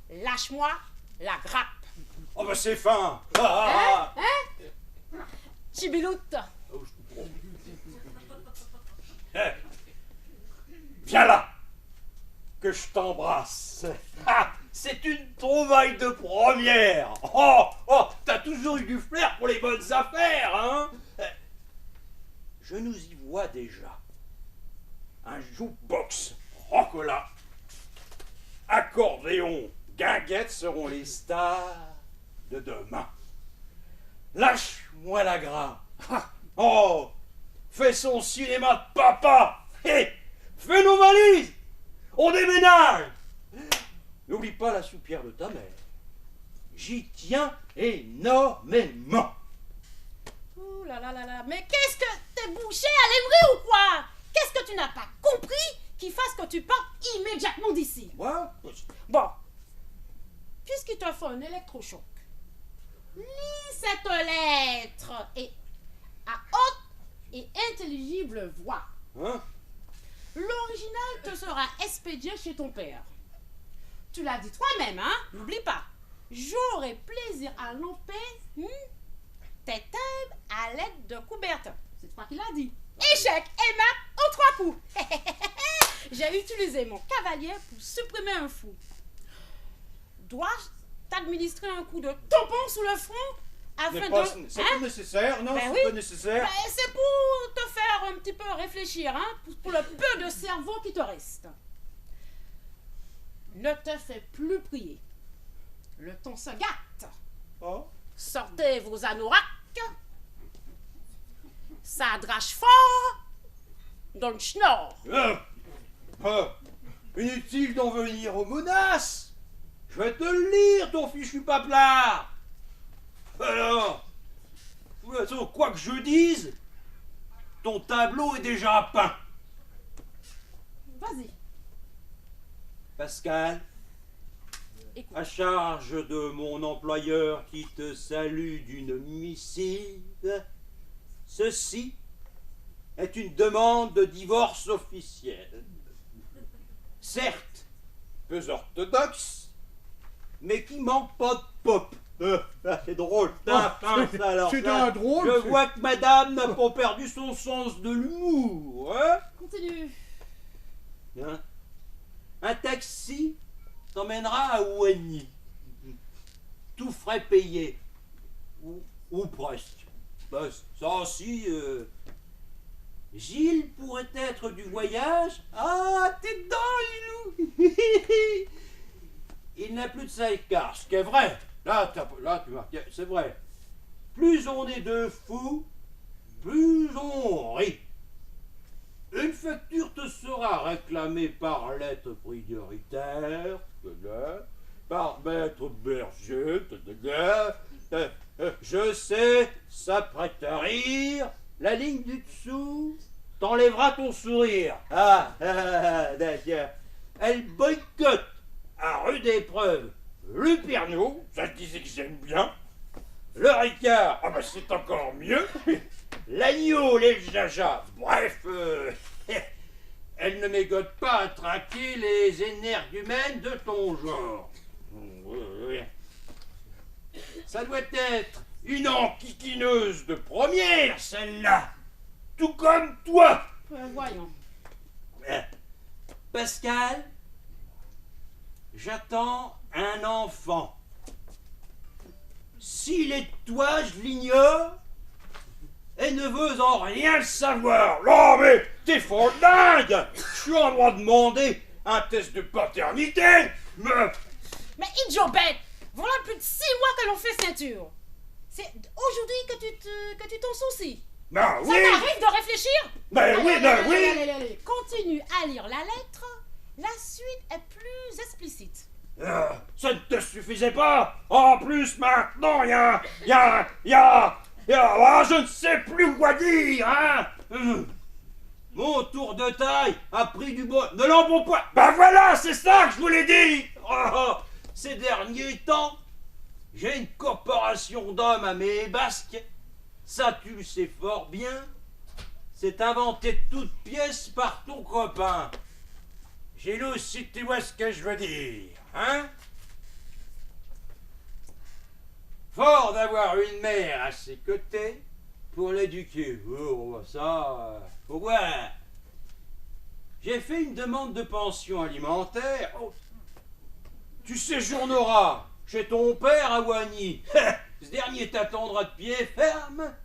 Lâche-moi la grappe. Oh, bah c'est fin. Ah, Chibiloute. Eh, viens là, que je t'embrasse. Ah, c'est une trouvaille de première. Oh, t'as toujours eu du flair pour les bonnes affaires, hein? Je nous y vois déjà. Un jukebox, rocola, accordéon, guinguette seront les stars de demain. Lâche-moi la grappe. Oh, fais son cinéma de papa. Hé, fais nos valises. On déménage. N'oublie pas la soupière de ta mère. J'y tiens énormément. Ouh là là là là, mais qu'est-ce que t'es bouché à l'aimerie ou quoi? Qu'est-ce que tu n'as pas compris qui fasse que tu partes immédiatement d'ici? Moi? Bon, puisqu'il te faut un électrochoc, lis cette lettre et à haute et intelligible voix. Hein? L'original te sera expédié chez ton père. Tu l'as dit toi-même, hein? N'oublie pas. J'aurai plaisir à lamper tes thèmes à l'aide de Coubertin. C'est toi qui l'as dit. Échec et mat en 3 coups. J'ai utilisé mon cavalier pour supprimer un fou. Dois-je t'administrer un coup de tampon sous le front afin de... C'est pas nécessaire, non? Ben C'est oui. pas nécessaire. Ben, c'est pour te faire un petit peu réfléchir, hein, pour le peu de cerveau qui te reste. Ne te fais plus prier. Le temps se gâte. Oh. Sortez vos anoraks. Ça drache fort dans le schnorr. Inutile d'en venir aux menaces. Je vais te le lire, ton fichu paplard. Alors, toute façon, quoi que je dise, ton tableau est déjà peint. Vas-y. Pascal, Écoute. à charge de mon employeur qui te salue d'une missive, ceci est une demande de divorce officielle. Certes, peu orthodoxe, mais qui manque pas de pop. C'est drôle. Alors, c'est là, un drôle. je c'est- vois que madame n'a pas perdu son sens de l'humour. Hein? Continue. Hein? Un taxi t'emmènera à Ouagny. Tout frais payé. Ou presque. Ben, ça aussi, Gilles pourrait être du voyage. Ah, t'es dedans, Lilou. Il n'a plus de sidecar, ce qui est vrai. Là, tu marques, c'est vrai. Plus on est deux fous, plus on rit. Une facture te sera réclamée par lettre prioritaire, par maître berger, je sais, ça prête à rire, la ligne du dessous t'enlèvera ton sourire. D'accord. Elle boycotte à rude épreuve le Pernod, ça je disais que j'aime bien, le Ricard, ah bah c'est encore mieux, l'agneau, les jajas, bref, elle ne mégote pas à traquer les énergumènes de ton genre. Ça doit être une enquiquineuse de première, celle-là, tout comme toi. Voyons. Pascal, j'attends un enfant. S'il est de toi, je l'ignore et ne veux en rien le savoir. Non mais t'es fort dingue. Je suis en droit de demander un test de paternité. Mais idiot bête, voilà plus de 6 mois que l'on fait ceinture. C'est aujourd'hui que tu t'en soucies. Ben Ça oui. t'arrive de réfléchir? Ben oui, ben oui. Allez. Continue à lire la lettre. La suite est plus explicite. Ça ne te suffisait pas. En plus, maintenant, y a, je ne sais plus quoi dire, hein. Mon tour de taille a pris du bon de l'embonpoint. Ben voilà, c'est ça que je voulais dire. Ces derniers temps, j'ai une corporation d'hommes à mes basques. Ça, tu le sais fort bien. C'est inventé de toutes pièces par ton copain. Gilou, si tu vois ce que je veux dire, hein? Fort d'avoir une mère à ses côtés pour l'éduquer. Oh, ça, faut voir. J'ai fait une demande de pension alimentaire. Oh. Tu séjourneras chez ton père à Wagny. Ce dernier t'attendra de pied ferme.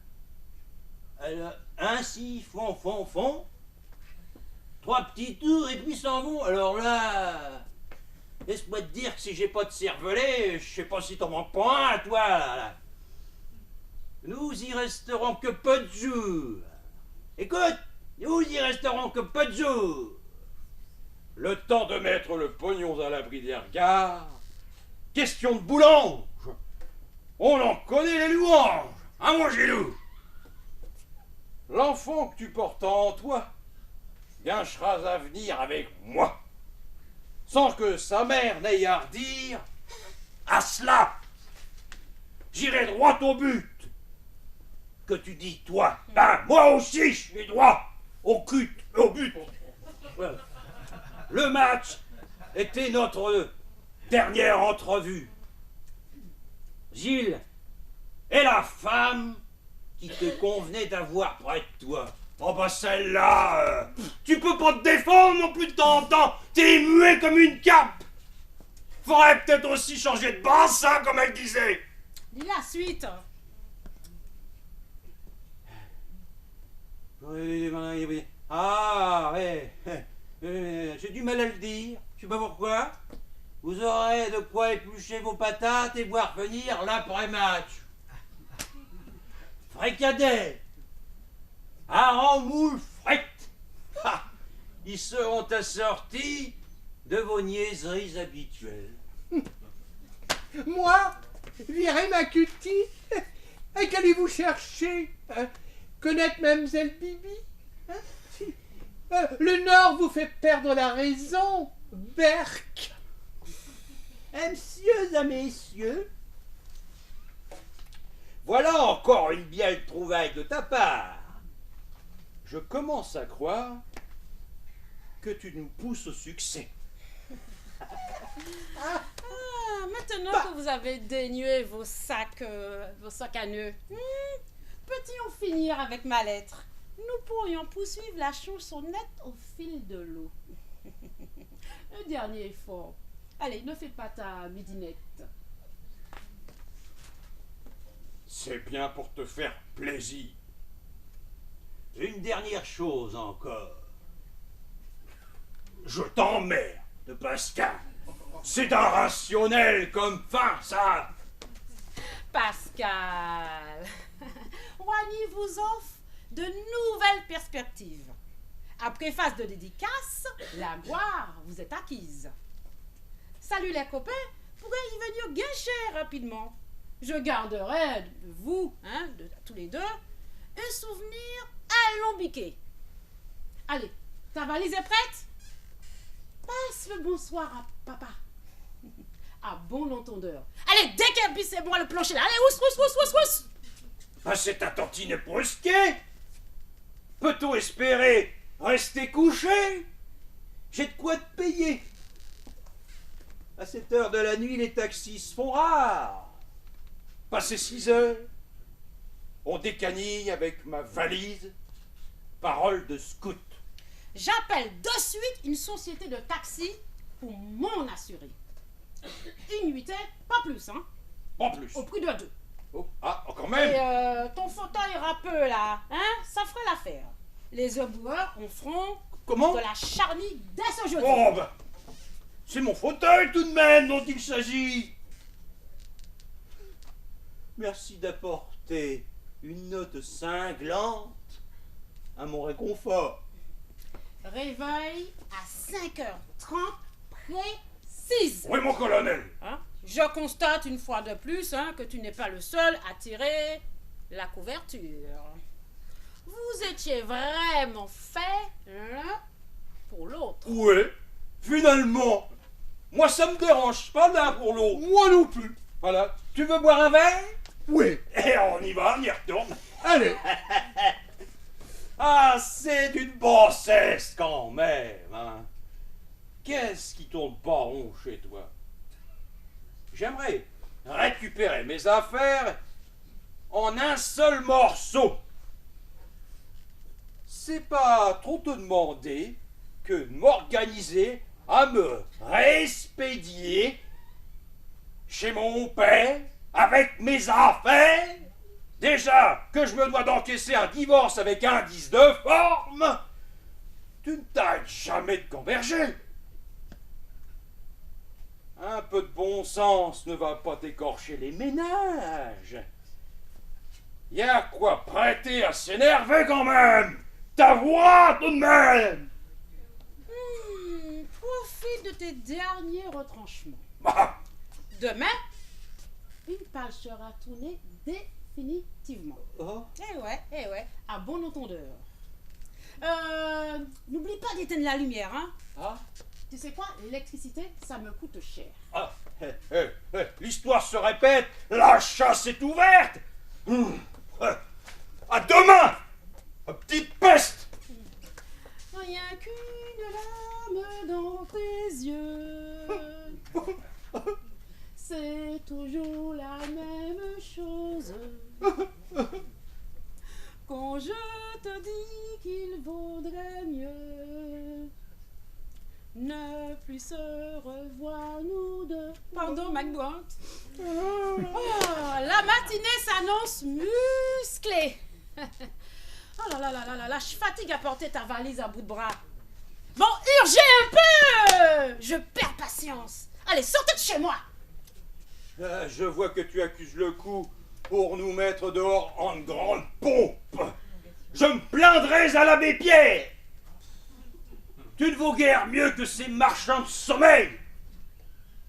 Alors, ainsi, font. 3 petits tours et puis s'en vont. Alors là, laisse-moi te dire que si j'ai pas de cervelet, je sais pas si t'en manques pas un, toi. Là. Nous y resterons que peu de jours. Écoute, nous y resterons que peu de jours. Le temps de mettre le pognon à l'abri des regards. Question de boulange. On en connaît les louanges. Hein, mon Gilou? L'enfant que tu portes en toi gâcheras à venir avec moi, sans que sa mère n'aille à redire à cela. J'irai droit au but. Que tu dis, toi, ben moi aussi je suis droit au but. Voilà. Le match était notre dernière entrevue. Gilles est la femme qui te convenait d'avoir près de toi. Oh bah celle-là, tu peux pas te défendre non plus de temps en temps, t'es muet comme une cape. Faudrait peut-être aussi changer de bassin comme elle disait. Lis la suite. Ah ouais, j'ai du mal à le dire, je sais pas pourquoi. Vous aurez de quoi éplucher vos patates et voir venir l'après-match. Fricadet, hareng moule frette. Ils seront assortis de vos niaiseries habituelles. Moi, virer ma cutie Et qu'allez-vous chercher hein? Connaître Mademoiselle Bibi hein? Le Nord vous fait perdre la raison, Berk. Messieurs et messieurs, Voilà encore une belle trouvaille de ta part. Je commence à croire que tu nous pousses au succès. Maintenant que vous avez dénué vos sacs à nœuds, peut-on finir avec ma lettre? Nous pourrions poursuivre la chansonnette au fil de l'eau. Un dernier effort. Allez, ne fais pas ta midinette. C'est bien pour te faire plaisir. une dernière chose encore. Je t'emmerde, Pascal. C'est un rationnel comme fin, ça. Pascal, Wany vous offre de nouvelles perspectives. Après phase de dédicace, la gloire vous est acquise. Salut les copains, pourrait y venir guincher rapidement. Je garderai de vous, de tous les deux, un souvenir alambiqué. Allez, ta valise est prête? Passe le bonsoir à papa. À bon entendeur. Allez, dès qu'elle pisse, c'est bon, le plancher là. Allez, ous. Ah, c'est ta tantine brusquée. Peut-on espérer rester couché? J'ai de quoi te payer. À cette heure de la nuit, les taxis se font rares. Passé 6 heures, on décanille avec ma valise. Parole de scout. J'appelle de suite une société de taxi pour m'en assurer. Une nuitée, pas plus, En plus. au prix de 2. Oh, ah, quand même. Et ton fauteuil râpeux là, ça ferait l'affaire. Les éboueurs en feront Comment? de la charnie dès ce jeudi. Oh, ben, c'est mon fauteuil tout de même dont il s'agit. Merci d'apporter une note cinglante à mon réconfort. Réveil à 5h30 précise. Oui, mon colonel. Je constate une fois de plus que tu n'es pas le seul à tirer la couverture. Vous étiez vraiment fait l'un pour l'autre. Oui, finalement. Moi, ça me dérange pas l'un pour l'autre. Moi non plus. Voilà. Tu veux boire un verre? Oui. Et on y va, on y retourne. Allez. Ah, c'est d'une bassesse quand même, Qu'est-ce qui tourne pas rond chez toi? J'aimerais récupérer mes affaires en un seul morceau. C'est pas trop te demander que de m'organiser à me réexpédier chez mon père avec mes affaires. Déjà que je me dois d'encaisser un divorce avec indice de forme, tu ne t'arrêtes jamais de converger. Un peu de bon sens ne va pas t'écorcher les ménages. Y a quoi prêter à s'énerver quand même. Ta voix tout de même. Profite de tes derniers retranchements. Bah, Demain, une page sera tournée définitivement. Oh, Eh ouais, à bon entendeur. N'oublie pas d'éteindre la lumière, ah, Tu sais quoi, l'électricité, ça me coûte cher. l'histoire se répète, la chasse est ouverte. À demain, petite peste. Rien qu'une larme dans tes yeux. C'est toujours la même chose. Quand je te dis qu'il vaudrait mieux ne plus se revoir nous deux. Pardon, McDouant. Oh, la matinée s'annonce musclée. Oh là là là là là là, je fatigue à porter ta valise à bout de bras. Bon, urgez un peu! Je perds patience. Allez, sortez de chez moi. Je vois que tu accuses le coup pour nous mettre dehors en grande pompe. Je me plaindrai à l'abbé Pierre. Tu ne vaux guère mieux que ces marchands de sommeil.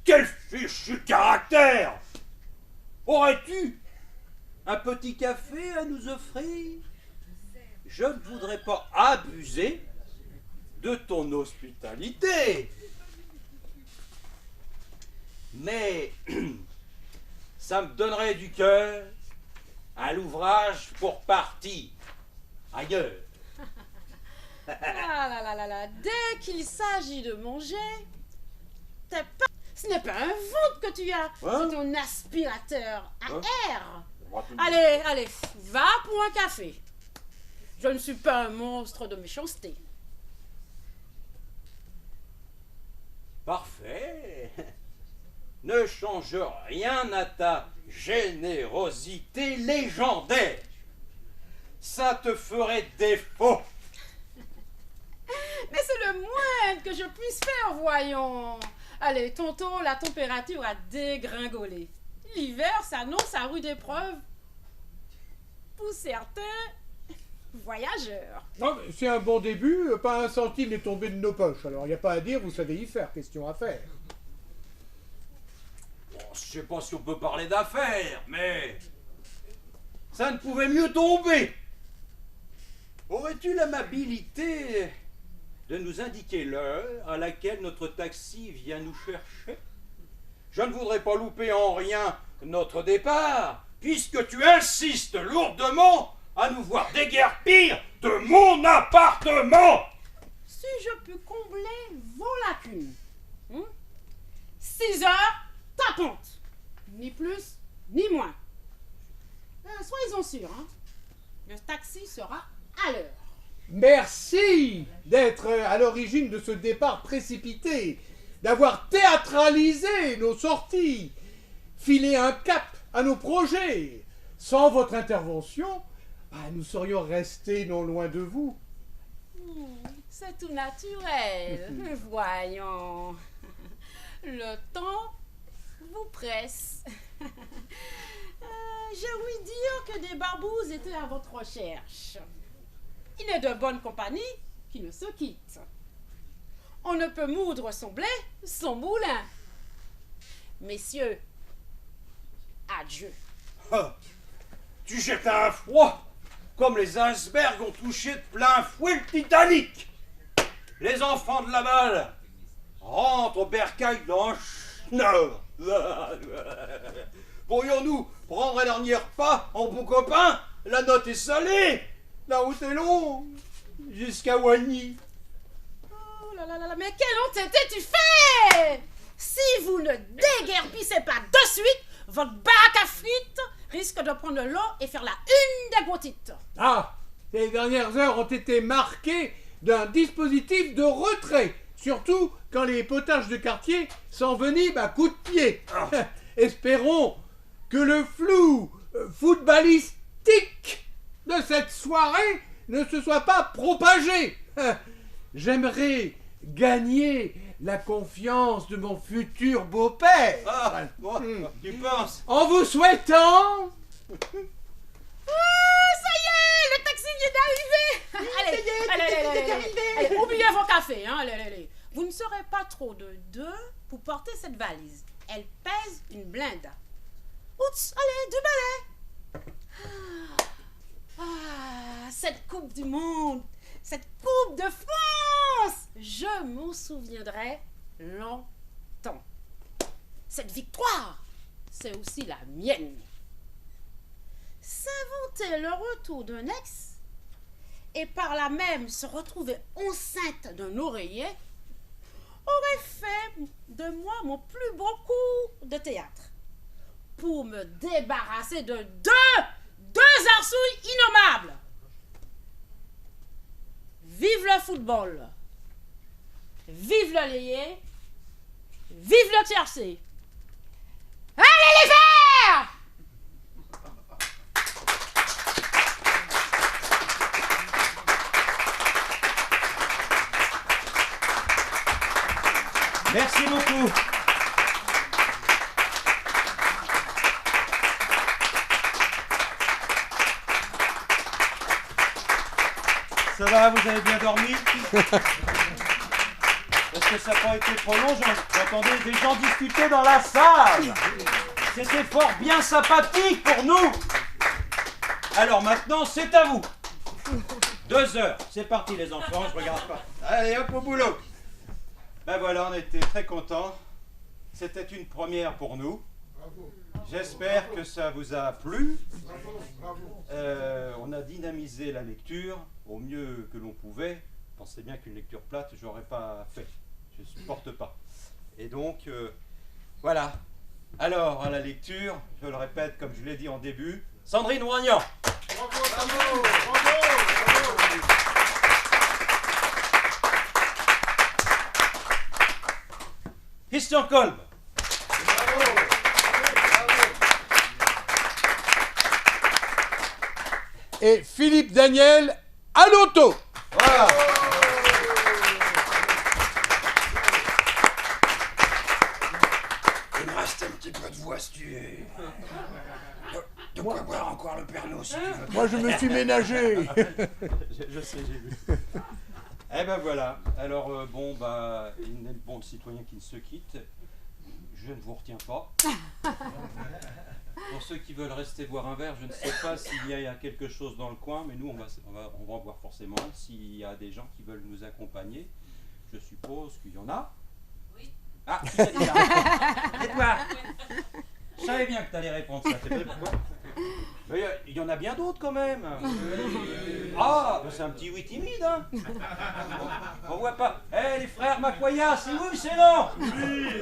Quel fichu caractère! Aurais-tu un petit café à nous offrir? Je ne voudrais pas abuser de ton hospitalité. Mais ça me donnerait du cœur à l'ouvrage pour partir ailleurs. Ah là là là là, dès qu'il s'agit de manger, ce n'est pas un ventre que tu as, Hein? c'est ton aspirateur à Hein? air. Allez, allez, va pour un café. Je ne suis pas un monstre de méchanceté. Parfait. Ne change rien à ta générosité légendaire. Ça te ferait défaut. Mais c'est le moins que je puisse faire, voyons. Allez, tonton, la température a dégringolé. L'hiver s'annonce à rude épreuve pour certains voyageurs. Non, mais c'est un bon début, pas un centime n'est tombé de nos poches. Alors, il n'y a pas à dire, vous savez y faire, question à faire. Bon, je sais pas si on peut parler d'affaires, mais ça ne pouvait mieux tomber. Aurais-tu l'amabilité de nous indiquer l'heure à laquelle notre taxi vient nous chercher? Je ne voudrais pas louper en rien notre départ, puisque tu insistes lourdement à nous voir déguerpir de mon appartement. Si je peux combler vos lacunes. 6 heures, tapante. Ni plus, ni moins. Soyez-en sûrs, hein. Le taxi sera à l'heure. Merci d'être à l'origine de ce départ précipité, d'avoir théâtralisé nos sorties, filé un cap à nos projets. Sans votre intervention, nous serions restés non loin de vous. C'est tout naturel. Voyons. Le temps vous presse. J'ai ouï dire que des barbouzes étaient à votre recherche. Il est de bonne compagnie qui ne se quitte. On ne peut moudre son blé, son moulin. Messieurs, adieu. Ah, tu jettes un froid comme les icebergs ont touché de plein fouet le Titanic. Les enfants de la balle rentrent au bercail dans le schnorr. Pourrions-nous prendre un dernier repas en bon copain? La note est salée, la route est longue, jusqu'à Wagny. Oh là là là là, mais quelle honnêteté tu fais! Si vous ne déguerpissez pas de suite, votre baraque à frites risque de prendre l'eau et faire la une des gotites. Ah, ces dernières heures ont été marquées d'un dispositif de retrait, surtout quand les potages de quartier s'enveniment à coups de pied. Espérons que le flou footballistique de cette soirée ne se soit pas propagé. J'aimerais gagner la confiance de mon futur beau-père. Ah, bon, tu penses? En vous souhaitant... Ça y est, le taxi vient d'arriver. Allez, oubliez vos cafés. Hein, allez. Vous ne serez pas trop de deux pour porter cette valise. Elle pèse une blinde. Oups, allez, du balai. Cette Coupe du Monde, cette Coupe de France, je m'en souviendrai longtemps. Cette victoire, c'est aussi la mienne. S'inventer le retour d'un ex et par là même se retrouver enceinte d'un oreiller aurait fait de moi mon plus beau coup de théâtre pour me débarrasser de deux arsouilles innommables. Vive le football, vive le layé, vive le tiercé. Allez les Verts! Merci beaucoup. Ça va, vous avez bien dormi? Est-ce que ça n'a pas été trop long? J'entendais des gens discuter dans la salle. C'était fort bien sympathique pour nous. Alors maintenant, c'est à vous. 2 heures. C'est parti, les enfants, je regarde pas. Allez, hop, au boulot. Ben voilà, on était très contents. C'était une première pour nous. J'espère que ça vous a plu. On a dynamisé la lecture au mieux que l'on pouvait. Pensez bien qu'une lecture plate, je n'aurais pas fait. Je ne supporte pas. Et donc, voilà. Alors, à la lecture, je le répète comme je l'ai dit en début, Sandrine Roignan. Bravo, bravo, bravo. Christian Kolb. Et Philippe Daniel à l'auto. Voilà. Il me reste un petit peu de voix si tu es. De quoi boire encore le Pernod si tu veux. Moi, je me suis ménagé. Je sais, j'ai vu. Eh ben voilà. Alors, bon, bah, il n'est bon de citoyen qui ne se quitte. Je ne vous retiens pas. Pour ceux qui veulent rester boire un verre, je ne sais pas s'il y a quelque chose dans le coin, mais nous, on va voir forcément s'il y a des gens qui veulent nous accompagner. Je suppose qu'il y en a. Oui. Ah, qui t'a dit ça? Et toi? Je savais bien que tu allais répondre ça. C'est vrai, pourquoi? Mais il y en a bien d'autres quand même. Ah, ben c'est un petit oui timide, hein. On voit pas. Eh, les frères Makwaya, c'est oui, c'est non.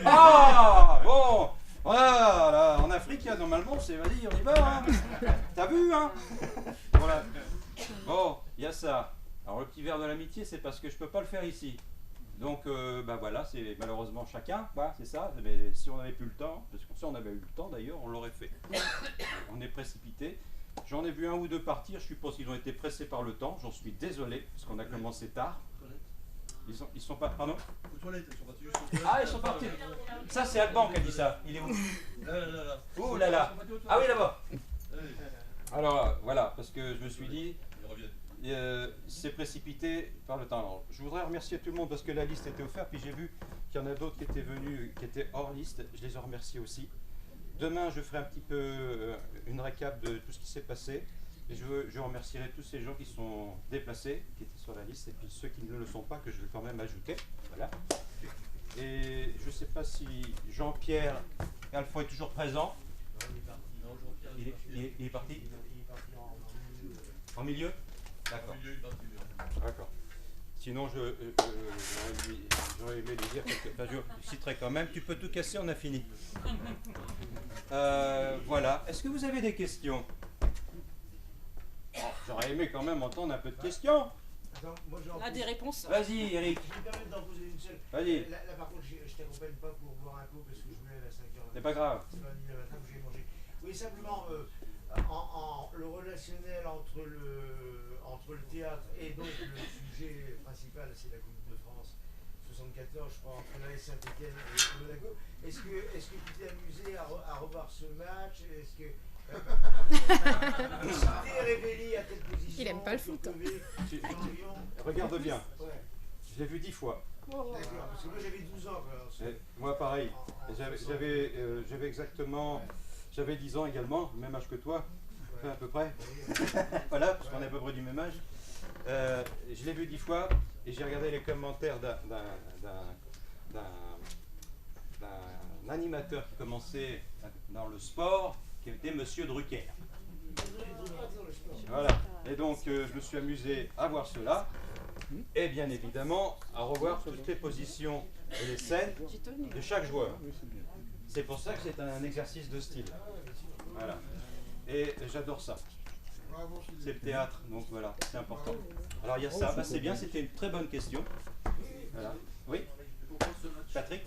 Ah, bon. Voilà, en Afrique, il y a normalement, c'est vas-y, on y va, hein. T'as vu, hein. Voilà. Bon, il y a ça. Alors, le petit verre de l'amitié, c'est parce que je peux pas le faire ici. Donc, ben voilà, c'est malheureusement chacun, voilà, c'est ça. Mais si on n'avait plus le temps, parce que si on avait eu le temps d'ailleurs, on l'aurait fait. On est précipité. J'en ai vu un ou deux partir, je suppose qu'ils ont été pressés par le temps. J'en suis désolé, parce qu'on a commencé tard. Ils sont pas. Pardon? Aux toilettes, ils sont partis juste aux toilettes. Ah, ils sont partis. Ça, c'est Alban qui a dit ça. Il est où? Là. Oh là là. Ah oui, là-bas. Allez, Alors, voilà, parce que je me suis dit. ils reviennent. C'est précipité par le temps. Alors, je voudrais remercier tout le monde parce que la liste était offerte, puis j'ai vu qu'il y en a d'autres qui étaient venus, qui étaient hors liste. Je les en remercie aussi. Demain, je ferai un petit peu une récap de tout ce qui s'est passé. Et je remercierai tous ces gens qui sont déplacés, qui étaient sur la liste, et puis ceux qui ne le sont pas, que je vais quand même ajouter. Voilà. Et je ne sais pas si Jean-Pierre Alphon est toujours présent. Il est parti. En milieu? D'accord. D'accord. Sinon, j'aurais aimé lui dire quelque chose. Je citerai quand même. Tu peux tout casser, on a fini. Voilà. Est-ce que vous avez des questions? Oh, j'aurais aimé quand même entendre un peu de questions. Attends, moi j'ai On a des réponses. Vas-y, Eric. Je vais me permettre d'en poser une seule. Vas-y. Là, par contre, je t'accompagne pas pour boire un coup parce que je me lève à 5h. C'est pas grave. C'est pas nuit le matin que j'ai mangé. Oui, simplement, le relationnel entre le théâtre et donc le sujet principal, c'est la Coupe de France 74, je crois, entre la Saint-Étienne et Monaco. Est-ce que tu t'es amusé à revoir ce match? Est-ce que t'es révélé à telle position? Il aime pas le foot. Regarde bien. Ouais. Je l'ai vu 10 fois. D'accord, parce que moi j'avais 12 ans. Quoi. Et moi, pareil. J'avais exactement. J'avais 10 ans également, même âge que toi, à peu près. Voilà, parce qu'on est à peu près du même âge. Je l'ai vu 10 fois et j'ai regardé les commentaires d'un animateur qui commençait dans le sport, qui était Monsieur Drucker. Voilà. Et donc, je me suis amusé à voir cela. Et bien évidemment, à revoir toutes les positions et les scènes de chaque joueur. C'est pour ça que c'est un exercice de style. Voilà. Et j'adore ça. C'est le théâtre, donc voilà, c'est important. Alors il y a ça, bah, c'est bien, c'était une très bonne question. Voilà. Oui, Patrick?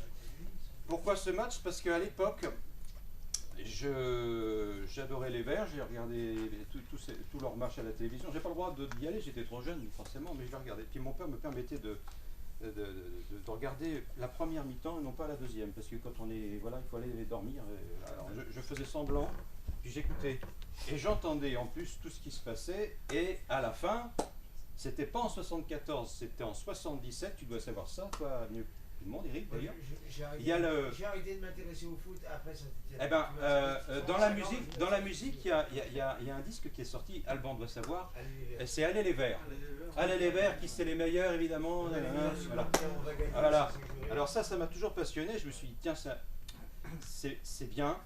Pourquoi ce match? Parce qu'à l'époque, j'adorais les Verts, j'ai regardé tous leurs matchs à la télévision. J'ai pas le droit d'y aller, j'étais trop jeune forcément, mais je les regardais. Puis mon père me permettait de regarder la première mi-temps et non pas la deuxième, parce que quand on est, voilà, il faut aller dormir. Alors je faisais semblant, puis j'écoutais et j'entendais en plus tout ce qui se passait. Et à la fin, c'était pas en 74, c'était en 77. Tu dois savoir ça, toi, mieux. tout le monde, Eric d'ailleurs. J'ai Il y a le- arrêté de m'intéresser au foot après Saint-Étienne. Eh ben, dans la musique, il y a un disque qui est sorti, Alban doit savoir, et c'est Allez les Verts. Allez les Verts, qui c'est les meilleurs évidemment. Voilà. Voilà. Alors ça m'a toujours passionné. Je me suis dit tiens, c'est bien.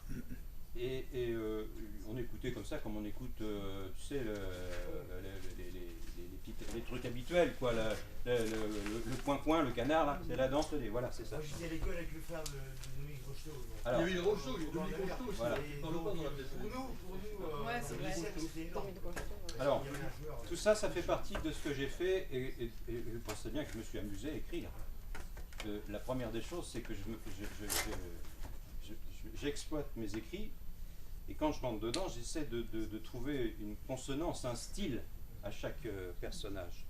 Et on écoutait comme ça, comme on écoute, tu sais, les trucs habituels, quoi, le coin-coin, le canard, là, c'est la danse, voilà, c'est ça. Moi j'étais à l'école avec le frère de Dominique Rocheteau. Alors, Il y a eu Rocheteau, il y a eu Dominique Rocheteau aussi. Voilà. Dans le pas dans la pièce. Pour nous, Ouais, c'est vrai. c'était énorme. Alors, Il y avait un joueur, tout ça, ça fait partie de ce que j'ai fait, et je pensais bien que je me suis amusé à écrire. La première des choses, c'est que j'exploite mes écrits, et quand je rentre dedans, j'essaie de trouver une consonance, un style à chaque personnage.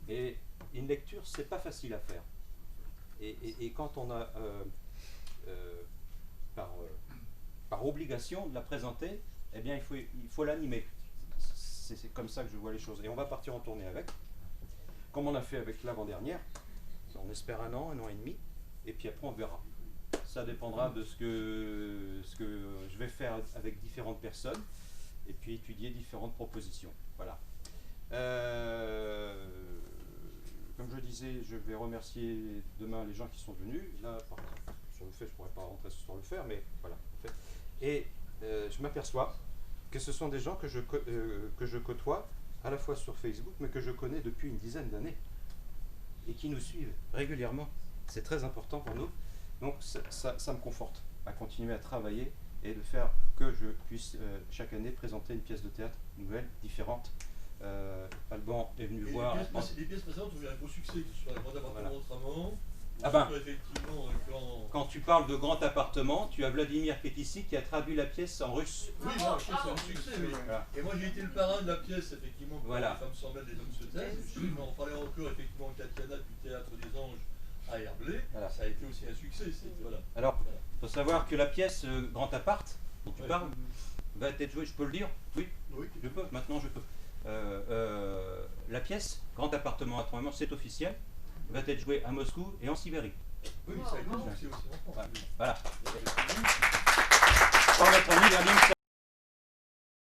Et une lecture, c'est pas facile à faire. Et quand on a, par obligation de la présenter, eh bien il faut l'animer. C'est comme ça que je vois les choses. Et on va partir en tournée avec, comme on a fait avec l'avant-dernière. On espère 1 an, 1 an et demi, et puis après on verra. Ça dépendra de ce que je vais faire avec différentes personnes, et puis étudier différentes propositions. Voilà. Comme je disais, je vais remercier demain les gens qui sont venus. Là, sur le fait, je ne pourrais pas rentrer sur le faire, mais voilà. En fait. Et je m'aperçois que ce sont des gens que je côtoie à la fois sur Facebook, mais que je connais depuis une dizaine d'années et qui nous suivent régulièrement. C'est très important pour nous. Donc ça me conforte à continuer à travailler et de faire que je puisse chaque année présenter une pièce de théâtre nouvelle, différente. Alban est venu voir. Les pièces précédentes ont eu un gros succès, que ce soit Grand Appartement autrement. Ah ben, Effectivement, quand tu parles de Grand Appartement, tu as Vladimir qui est ici, qui a traduit la pièce en russe. Oui, non, la pièce c'est un succès. Mais... Voilà. Et moi j'ai été le parrain de la pièce, effectivement, pour Voilà. Les femmes s'en mêlent, les hommes se taisent. Je m'en parlais encore, effectivement, Tatiana du Théâtre des Anges à Herblay. Voilà. Ça a été aussi un succès. Voilà. Alors, il faut savoir que la pièce Grand Appart, dont tu parles, va être jouée, je peux le dire? Oui, Oui. je peux, maintenant je peux. La pièce Grand Appartement à 3 membres, c'est officiel, va être jouée à Moscou et en Sibérie. Oui, ça a été un succès aussi en France. Voilà. Par notre ami Vladimir